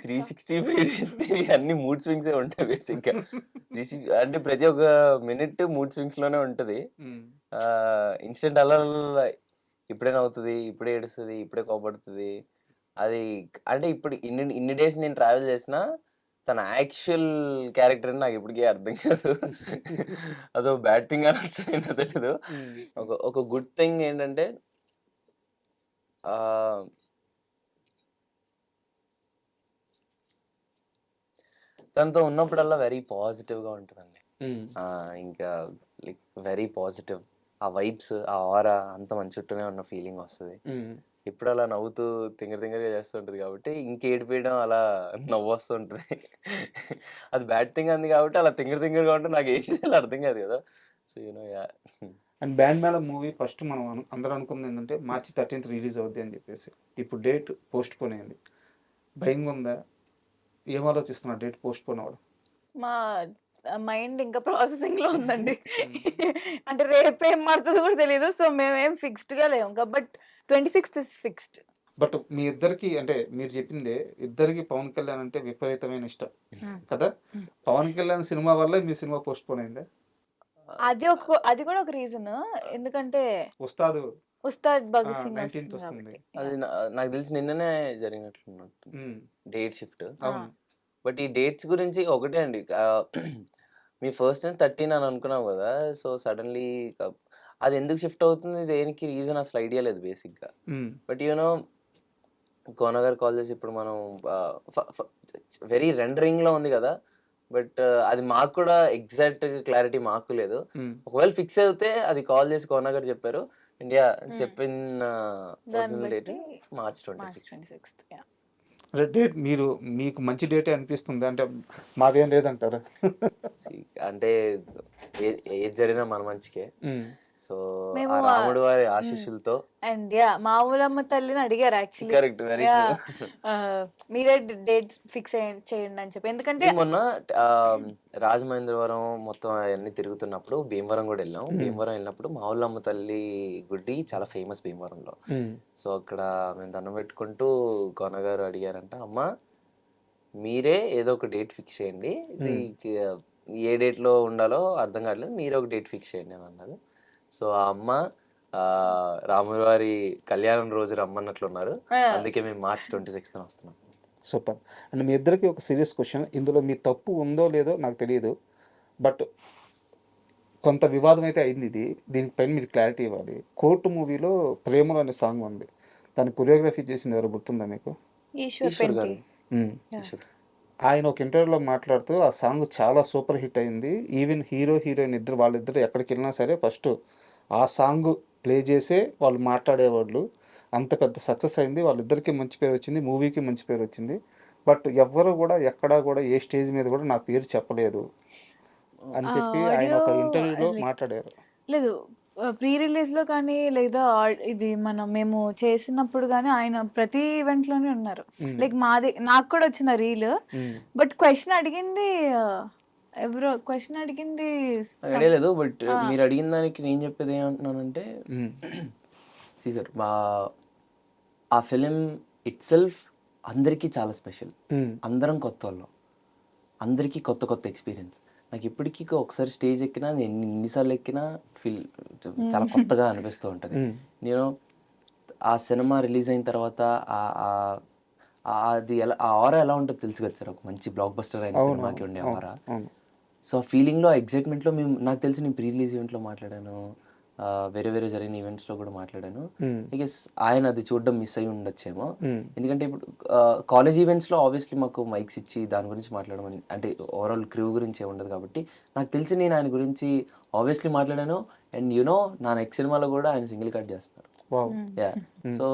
365 డేస్ అన్ని మూడ్ స్వింగ్సే ఉంటాయి బేసిక్‌గా. అంటే ప్రతి ఒక్క మినిట్ మూడ్ స్వింగ్స్‌లోనే ఉంటది. ఇన్స్టెంట్ అలా ఇప్పుడే నవ్వుతది, ఇప్పుడే ఏడుస్తది, ఇప్పుడే కోపడుతది. అది అంటే ఇప్పుడు ఇన్ని డేస్ నేను ట్రావెల్ చేసినా తన యాక్చువల్ క్యారెక్టర్ అని నాకు ఇప్పటికీ అర్థం కాదు. అదో బ్యాడ్ థింగ్ అనొచ్చో ఏంటో తెలీదు. ఒక గుడ్ థింగ్ ఏంటంటే తనతో ఉన్నప్పుడల్లా వెరీ పాజిటివ్‌గా ఉంటదండి. ఇంకా లైక్ వెరీ పాజిటివ్. ఆ వైబ్స్, ఆ ఆరా అంతా మన చుట్టూనే ఉన్న ఫీలింగ్ వస్తది. ఎప్పుడు అలా నవ్వుతూ తింగరగా చేస్తుంటది కాబట్టి ఇంకేడిపియడం అలా నవ్వొస్తుంటది. అది బ్యాడ్ థింగ్ అంది కాబట్టి అలా తింగరగా ఉంటే నాకు ఏం చేయాలో అర్థం కాదు కదా! So yeah! And band melam movie first మనం అందరూ అనుకుంది ఏంటంటే మార్చి 13th రిలీజ్ అవుద్ది అని చెప్పేసి. ఇప్పుడు డేట్ పోస్ట్ పోన్ అయింది. భయంగా ఉందా? ఏం ఆలోచిస్తున్నారు డేట్ పోస్ట్ పోన్ అవ్వడం? మా మైండ్ ఇంకా ప్రాసెసింగ్‌లో ఉందండి. అంటే రేపేం మారుతదో కూడా తెలీదు. సో, మేమేం ఫిక్స్డ్‌గా లేము. But 26th is fixed. But మీ ఇద్దరికి అంటే మీరు చెప్పిందే ఇద్దరికి పవన్ కళ్యాణ్ అంటే విపరీతమైన ఇష్టం కదా? పవన్ కళ్యాణ్ సినిమా వల్ల మీ సినిమా పోస్ట్ పోన్ అయిందా? అది కూడా ఒక రీజన్. ఎందుకంటే ఉస్తాద్ భగత్ సింగ్ 19th వస్తుంది వస్తుంది. కాబట్టి. అది నాకు తెలిసి నిన్ననే జరిగినట్లున్నట్టు డేట్ షిఫ్ట్. అవును. బట్ ఈ డేట్స్ గురించి ఒకటే అండి. మీ ఫస్ట్ 13 అని అనుకున్నాం కదా! సో సడన్‌లీ అది ఎందుకు షిఫ్ట్ అవుతుంది? దేనికి రీజన్ అసలు ఐడియా లేదు బేసిక్‌గా. బట్ కోన గారు కాల్ చేసి ఇప్పుడు మనం వెరీ రెండరింగ్‌లో ఉంది కదా! బట్ అది మాకు కూడా ఎగ్జాక్ట్ క్లారిటీ మాకు లేదు. ఒకవేళ ఫిక్స్ అయితే అది కాల్ చేసి కోన గారు చెప్పారు. ఇండియా చెప్పిన దాన్ని ఒరిజినల్ డేట్ బట్టి మార్చ్ మార్చ్ 26. 26th. యాహ్! అంటే డేట్ మీకు మంచి డేటే అనిపిస్తుంది అంటే మాదేం లేదంటారా? అంటే ఏది జరిగినా మన మంచికే. సో మేము ఆ రాముడు వారి ఆశీస్సులతో అండ్ మామూలమ్మ తల్లిని అడిగారు యాక్చువల్లీ. Correct very true. మీరే డేట్ ఫిక్స్ చేయండి అని చెప్పి. ఎందుకంటే మొన్న రాజమహేంద్రవరం మొత్తం అవన్నీ తిరుగుతున్నప్పుడు భీమవరం కూడా వెళ్ళాం. భీమవరం వెళ్ళినప్పుడు మా ఊళ్ళమ్మ తల్లి గుడి చాలా ఫేమస్ భీమవరంలో. సో అక్కడ మేము దండం పెట్టుకుంటూ కొనగారు అడిగారంట, అమ్మ మీరే ఏదో ఒక డేట్ ఫిక్స్ చేయండి, ఇది ఏ డేట్ లో ఉండాలో అర్థం కావట్లేదు, మీరే ఒక డేట్ ఫిక్స్ చేయండి అని అన్నారు. సో ఆ అమ్మ రాముల వారి కళ్యాణం రోజు రమ్మన్నట్లున్నారు. అందుకే మేము March 26th వస్తున్నాం. సూపర్. అండ్ మీ ఇద్దరికి ఒక సీరియస్ క్వశ్చన్. ఇందులో మీ తప్పు ఉందో లేదో నాకు తెలియదు. బట్ కొంత వివాదం అయితే అయింది ఇది. దీనిపైన మీరు క్లారిటీ ఇవ్వాలి. కోర్టు మూవీలో 'ప్రేమలో' అనే సాంగ్ ఉంది. దాన్ని కొరియోగ్రఫీ చేసింది ఎవరో గుర్తుందా మీకు? ఈశ్వర్ గారు. ఉమ్. ఈశ్వర్. ఆయన ఒక ఇంటర్వ్యూలో మాట్లాడుతూ ఆ సాంగ్ చాలా సూపర్ హిట్ అయింది. ఈవెన్ హీరో హీరోయిన్ వాళ్ళిద్దరు ఎక్కడికి వెళ్ళినా సరే ఫస్ట్ ఆ సాంగ్ ప్లే చేసే వాళ్ళు మాట్లాడేవాళ్ళు. అంత పెద్ద సక్సెస్ అయింది. వాళ్ళిద్దరికీ మంచి పేరు వచ్చింది. మూవీకి మంచి పేరు వచ్చింది. బట్ ఎవ్వరు కూడా ఎక్కడా కూడా ఏ స్టేజ్ మీద కూడా నా పేరు చెప్పలేదు అని చెప్పి ఆయన ఒక ఇంటర్వ్యూలో మాట్లాడారు. లేదు ప్రీ రిలీజ్లో కానీ లేదా ఇది మేము చేసినప్పుడు కానీ ఆయన ప్రతి ఈవెంట్లోనే ఉన్నారు. లైక్ నాకు కూడా వచ్చిన రీల్. బట్ క్వశ్చన్ అడిగింది ఎవరో క్వశ్చన్ అడిగింది ఐడియా లేదు. బట్ మీరు అడిగిన దానికి నేను చెప్పేది ఏమంటున్నానంటే సీజర్ ఆ ఫిలిం ఇట్ సెల్ఫ్ అందరికీ చాలా స్పెషల్. అందరం కొత్త వాళ్ళం, అందరికీ కొత్త కొత్త ఎక్స్పీరియన్స్. నాకు ఇప్పటికీ ఒకసారి స్టేజ్ ఎక్కినా, నేను ఎన్నిసార్లు ఎక్కినా చాలా కొత్తగా అనిపిస్తూ ఉంటుంది. నేను ఆ సినిమా రిలీజ్ అయిన తర్వాత అది ఆ ఆరా ఎలా ఉంటుందో తెలుసు కదా సార్. ఒక మంచి బ్లాక్ బస్టర్ అయిన సినిమాకి ఉండే ఆరా. సో ఆ ఫీలింగ్లో ఎగ్జైట్మెంట్లో నాకు తెలిసి నేను ప్రీ రిలీజ్ ఈవెంట్లో మాట్లాడాను, వేరే వేరే జరిగిన ఈవెంట్స్లో కూడా మాట్లాడాను. బికాస్ ఆయన అది చూడడం మిస్ అయ్యి ఉండొచ్చేమో. ఎందుకంటే ఇప్పుడు కాలేజ్ ఈవెంట్స్లో ఆబ్వియస్లీ మాకు మైక్స్ ఇచ్చి దాని గురించి మాట్లాడమని, అంటే ఓవరాల్ క్రూ గురించి ఉండదు కాబట్టి నాకు తెలిసి నేను ఆయన గురించి ఆబ్వియస్లీ మాట్లాడాను. అండ్ యూనో నా నెక్స్ట్ సినిమాలో కూడా ఆయన సింగిల్ కట్ చేస్తున్నారు. సో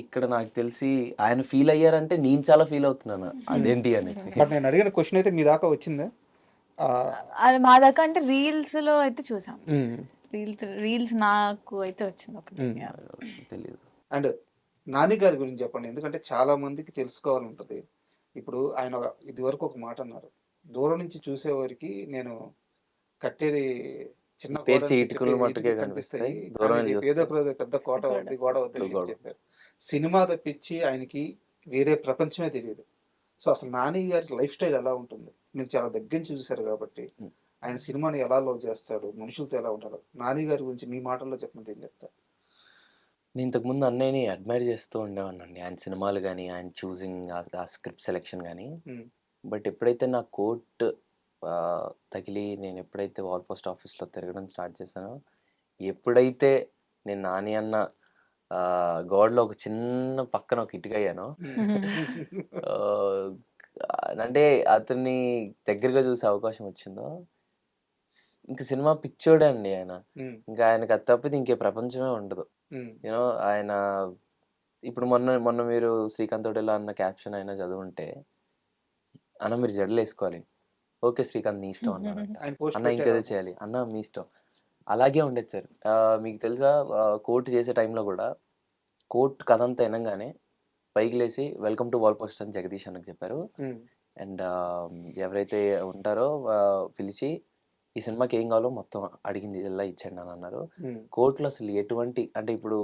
ఇక్కడ నాకు తెలిసి ఆయన ఫీల్ అయ్యారంటే నేను చాలా ఫీల్ అవుతున్నాను అదేంటి అనేది. బట్ నేను అడిగిన క్వశ్చన్ అయితే మీ దాకా వచ్చిందా? మా దాకా అంటే రీల్స్లో అయితే చూసాం. రీల్స్ నాకు అయితే వచ్చింది ఒకటి. తెలియదు. అండ్ నాని గారి గురించి చెప్పండి. ఎందుకంటే చాలా మందికి తెలుసుకోవాలంటది. ఇప్పుడు ఆయన ఇది వరకు ఒక మాట అన్నారు, దూరం నుంచి చూసేవారికి నేను కట్టేది చిన్న పేర్చి ఇటుకలు మట్టుకే కనిపిస్తాయి, దూరం ఏదో పెద్ద కోట ఉంది, గోడ వద్ద చెప్పారు. సినిమా తప్పించి ఆయనకి వేరే ప్రపంచమే తెలియదు. సో అసలు నాని గారి లైఫ్ స్టైల్ ఎలా ఉంటుంది? మీరు చాలా దగ్గర నుంచి చూసారు కాబట్టి ఆయన సినిమాని ఎలా లవ్ చేస్తాడు, మనుషులతో ఎలా ఉంటాడు, నాని గారి గురించి మీ మాటల్లో చెప్పండి, ఏం చెప్తారు? నేను ఇంతకుముందు అన్నయ్యని అడ్మైర్ చేస్తూ ఉండేవాడినండి, ఆయన సినిమాలు కానీ, ఆయన చూసింగ్, ఆ స్క్రిప్ట్ సెలెక్షన్ కానీ. బట్ ఎప్పుడైతే నా కోట్ తగిలి నేను ఎప్పుడైతే వాల్ పోస్ట్ ఆఫీస్లో తిరగడం స్టార్ట్ చేశానో, ఎప్పుడైతే నేను నాని అన్న గోడలో ఒక చిన్న పక్కన ఒక ఇటుక అయ్యానో, అంటే అతన్ని దగ్గరగా చూసే అవకాశం వచ్చిందో, ఇంకా సినిమా పిచ్చోడే అండి ఆయన. ఇంకా ఆయనకు అది తప్పితే ఇంకే ప్రపంచమే ఉండదు. యూనో ఆయన ఇప్పుడు మొన్న మీరు శ్రీకాంత్ తోటేలా అన్న క్యాప్షన్ అయినా చదువుంటే, అన్న మీరు జడలు వేసుకోవాలి, ఓకే శ్రీకాంత్ నీ ఇష్టం అన్న, అన్న ఇంకేదో చేయాలి అన్న మీ ఇష్టం. అలాగే ఉండేది సార్. మీకు తెలుసా కోర్టు చేసే టైంలో కూడా కోర్టు కథ అంతా వినగానే పైకి లేసి వెల్కమ్ టు వాల్ పోస్ట్ అని జగదీష్ అన్నకు చెప్పారు. అండ్ ఎవరైతే ఉంటారో పిలిచి ఈ సినిమాకి ఏం కావాలో మొత్తం అడిగింది ఇలా ఇచ్చండి అని అన్నారు. కోర్టులో అసలు ఎటువంటి, అంటే ఇప్పుడు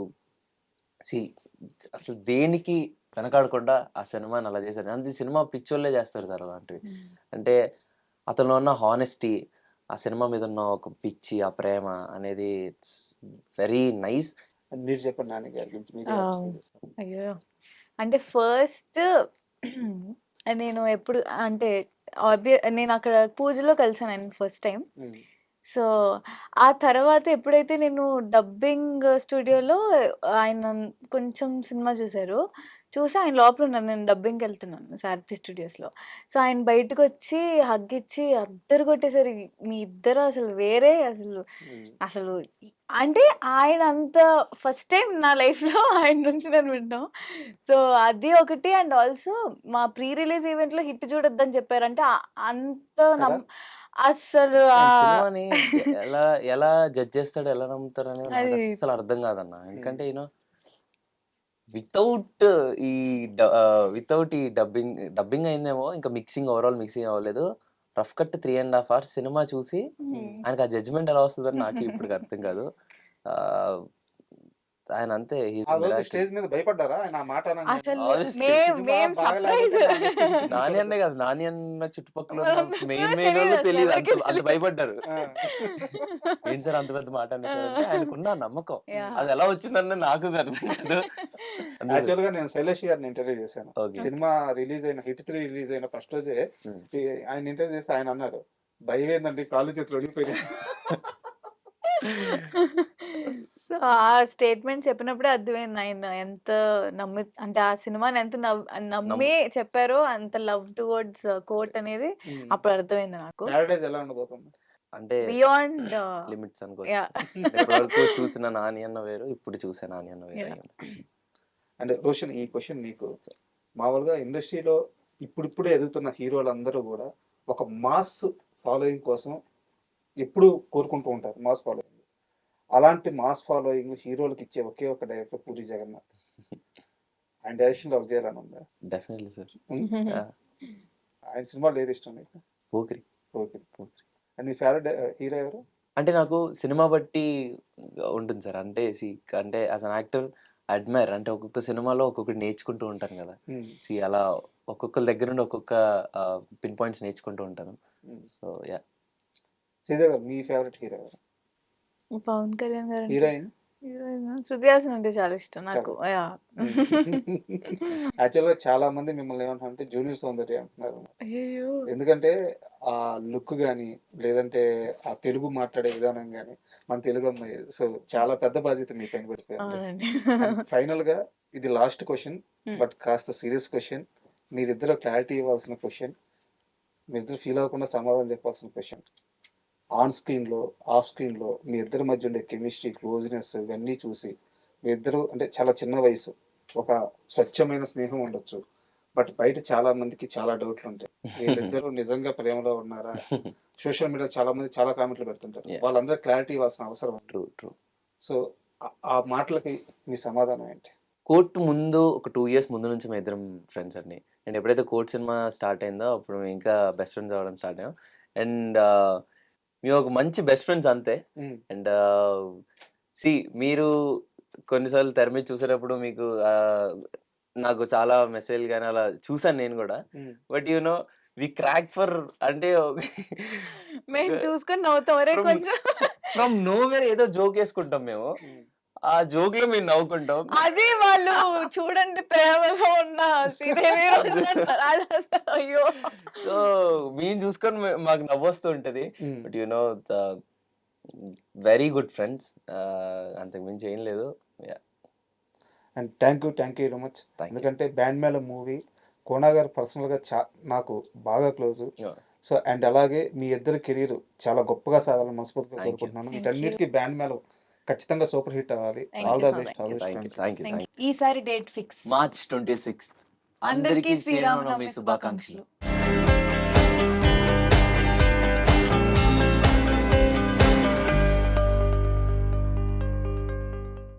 అసలు దేనికి వెనకాడకుండా ఆ సినిమాని అలా చేశారు. అంతే సినిమా పిచ్చోళ్ళే చేస్తారు సార్ అలాంటివి. అంటే అతనిలో ఉన్న హానెస్టీ, ఆ సినిమా మీద ఉన్న ఒక పిచ్చి, ఆ ప్రేమ అనేది ఇట్స్ వెరీ నైస్. మీరు చెప్పండి నాని గారి గురించి. అయ్యో అంటే ఫస్ట్ నేను ఎప్పుడు అంటే నేను అక్కడ పూజలో కలిసాను ఆయన ఫస్ట్ టైం. సో ఆ తర్వాత ఎప్పుడైతే నేను డబ్బింగ్ స్టూడియోలో ఆయన కొంచెం సినిమా చూసి ఆయన లోపల ఉన్నాను, నేను డబ్బింగ్కి వెళ్తున్నాను సారథి స్టూడియోస్లో. సో ఆయన బయటకు వచ్చి హగ్ ఇచ్చి అద్దరు కొట్టేసరి, మీ ఇద్దరు అసలు వేరే, అసలు అంటే ఆయన అంత ఫస్ట్ టైం నా లైఫ్లో ఆయన నుంచి నేను విన్నాం. సో అది ఒకటి. అండ్ ఆల్సో మా ప్రీ రిలీజ్ ఈవెంట్లో హిట్ చూడొద్దని చెప్పారంటే అంత అసలు సినిమాని ఎలా జడ్జ్ చేస్తాడు, ఎలా నమ్ముతారు అనేది అసలు అర్థం కాదన్న. ఎందుకంటే వితౌట్ ఈ డబ్బింగ్ అయిందేమో, ఇంకా ఓవరాల్ మిక్సింగ్ అవ్వలేదు. రఫ్ కట్ 3.5 hours సినిమా చూసి ఆయనకు ఆ జడ్జ్మెంట్ ఎలా వస్తుందని నాకు ఇప్పుడు అర్థం కాదు. ఆయన అంతే he's ఆ a రోజు miracle. స్టేజ్ మీద భయపడ్డారా ఆయన ఆ మాట అనగానే? అసలు Honestly, మేం సర్ప్రైజ్. నాని అన్నే కాదు, నాని అన్న చుట్టుపక్కల ఉన్న మెయిన్ తెలీదు వాళ్ళు అసలు, తెలియదు, ఎవరికీ అంత తెలీదు. భయపడ్డారు. ఆ. ఏంటి సార్ అంత పెద్ద మాట అనేసారంటే ఆయనకున్న నమ్మకం Yeah. అది ఎలా వచ్చిందన్న నాకు అర్థం కాదు. యాక్చువల్ గా నేను శైలేష్ గారిని ఇంటర్వ్యూ చేశాను. Okay. సినిమా రిలీజ్ అయిన హిట్ 3 రిలీజ్ అయిన ఫస్ట్ రోజే Hmm. ఆయన ఇంటర్వ్యూ చేస్తే ఆయన అన్నారు, భయం ఏందండి కాళ్ళు చేతులు వణిగిపోయినాయి. సో ఆ స్టేట్మెంట్ చెప్పినప్పుడే అర్థమైంది ఆయన ఎంత అంటే ఆ సినిమాని ఎంత నమ్మి చెప్పారో, అంత లవ్ టువర్డ్స్ కోట్ అనేది అప్పుడు అర్థమైంది నాకు. ప్యారడైజ్ ఎలా ఉండబోతుంది? అంటే బియాండ్ లిమిట్స్ అనుకోవచ్చు. ఇప్పటివరకు చూసిన నాని అన్న వేరు, ఇప్పుడు చూసే నాని అన్న వేరు అయి ఉంటుంది. అంటే రోషన్, ఈ క్వశ్చన్ నీకు. మామూలుగా ఇండస్ట్రీలో ఇప్పుడిప్పుడే ఎదుగుతున్న హీరోలందరూ కూడా ఒక మాస్ ఫాలోయింగ్ కోసం ఎప్పుడు కోరుకుంటూ ఉంటారు, మాస్ ఫాలోయింగ్. అలాంటి మాస్ ఫాలోయింగ్ హీరోలకు ఇచ్చే ఒకే ఒక డైరెక్టర్ పూరి జగన్నాథ్. ఆయన డైరెక్షన్ వర్క్ చేయాలని ఉందా? Definitely sir. ఆయన సినిమాలు ఏది ఇష్టం నీకు? Pokiri. Okay. And me favourite hero ఎవరు? అంటే నాకు సినిమా బట్టి ఉంటుంది సార్. అంటే యాజ్ అన్ యాక్టర్ అడ్మైర్, అంటే ఒక్కొక్క సినిమాలో ఒక్కొక్కటి నేర్చుకుంటూ ఉంటాను కదా. అలా ఒక్కొక్కరి దగ్గర నుండి ఒక్కొక్క పిన్ పాయింట్స్ నేర్చుకుంటూ ఉంటాను. So yeah. శ్రీదేవి గారు, మీ ఫేవరెట్ హీరో ఎవరు? పవన్ కళ్యాణ్ గారు. హీరోయిన్? శృతి హాసన్ అంటే చాలా ఇష్టం నాకు. యాక్చువల్ గా చాలా మంది మిమ్మల్ని ఏమంటారంటే జూనియర్ సౌందర్య అంటున్నారు. అయ్యో. ఎందుకంటే ఆ లుక్ గానీ, లేదంటే ఆ తెలుగు మాట్లాడే విధానం గానీ, మన తెలుగు అమ్మాయి. సో చాలా పెద్ద బాధ్యత మీ పైన పడిపోయింది. అవునండి. ఫైనల్ గా ఇది లాస్ట్ క్వశ్చన్, బట్ కాస్త సీరియస్ క్వశ్చన్. మీరిద్దరు క్లారిటీ ఇవ్వాల్సిన క్వశ్చన్, మీరిద్దరు ఫీల్ అవ్వకుండా సమాధానం చెప్పాల్సిన క్వశ్చన్. ఆన్ స్క్రీన్లో, ఆఫ్ స్క్రీన్లో మీ ఇద్దరి మధ్య ఉండే కెమిస్ట్రీ, క్లోజ్నెస్ ఇవన్నీ చూసి మీ ఇద్దరు అంటే చాలా చిన్న వయసు, ఒక స్వచ్ఛమైన స్నేహం ఉండొచ్చు. బట్ బయట చాలా మందికి చాలా డౌట్లు ఉంటాయి, వీళ్ళిద్దరూ నిజంగా ప్రేమలో ఉన్నారా? సోషల్ మీడియా చాలా మంది చాలా కామెంట్లు పెడుతుంటారు. వాళ్ళందరూ క్లారిటీ ఇవ్వాల్సిన అవసరం. ట్రూ. సో ఆ మాటలకి మీ సమాధానం ఏంటి? కోర్ట్ ముందు ఒక 2 years ముందు నుంచి మేము ఇద్దరం ఫ్రెండ్స్ అండి. అండ్ ఎప్పుడైతే కోర్ట్ సినిమా స్టార్ట్ అయిందో అప్పుడు మేము ఇంకా బెస్ట్ ఫ్రెండ్స్ అవ్వడం స్టార్ట్ అయ్యాం. అండ్ మేము ఒక మంచి బెస్ట్ ఫ్రెండ్స్ అంతే. అండ్ మీరు కొన్నిసార్లు తెర మీద చూసేటప్పుడు మీకు నాకు చాలా మెసేజ్ కానీ అలా చూసాను నేను కూడా. బట్ వి క్రాక్ ఫర్ అంటే మేము చూసుకొని నవ్వుతాం, ఒరే కొంచెం ఫ్రమ్ నోవేర్ ఏదో జోక్ వేసుకుంటాం మేము. ఆ జోక్ లో మేము నవ్వుకుంటాం. అది వాళ్ళు చూడండి ప్రేమలో ఉన్న శ్రీదేవి అయ్యో. సో మేము చూసుకొని మాకు నవ్వొస్తూ ఉంటది. But the very good friends, అంతకు మించి ఏం లేదు. And thank you very much. ఎందుకంటే బ్యాండ్ మేళ మూవీ కోనా గారు పర్సనల్గా నాకు బాగా క్లోజ్. సో అండ్ అలాగే మీ ఇద్దరు కెరీర్ చాలా గొప్పగా సాగాలని మనస్ఫూర్తిగా కోరుకుంటున్నాను. వీటన్నిటికీ బ్యాండ్ మేళ ఖచ్చితంగా సూపర్ హిట్ అవ్వాలి. All the best. ఈసారి డేట్ ఫిక్స్ March 26th. అందరికీ శ్రీరామనవమి శుభాకాంక్షలు.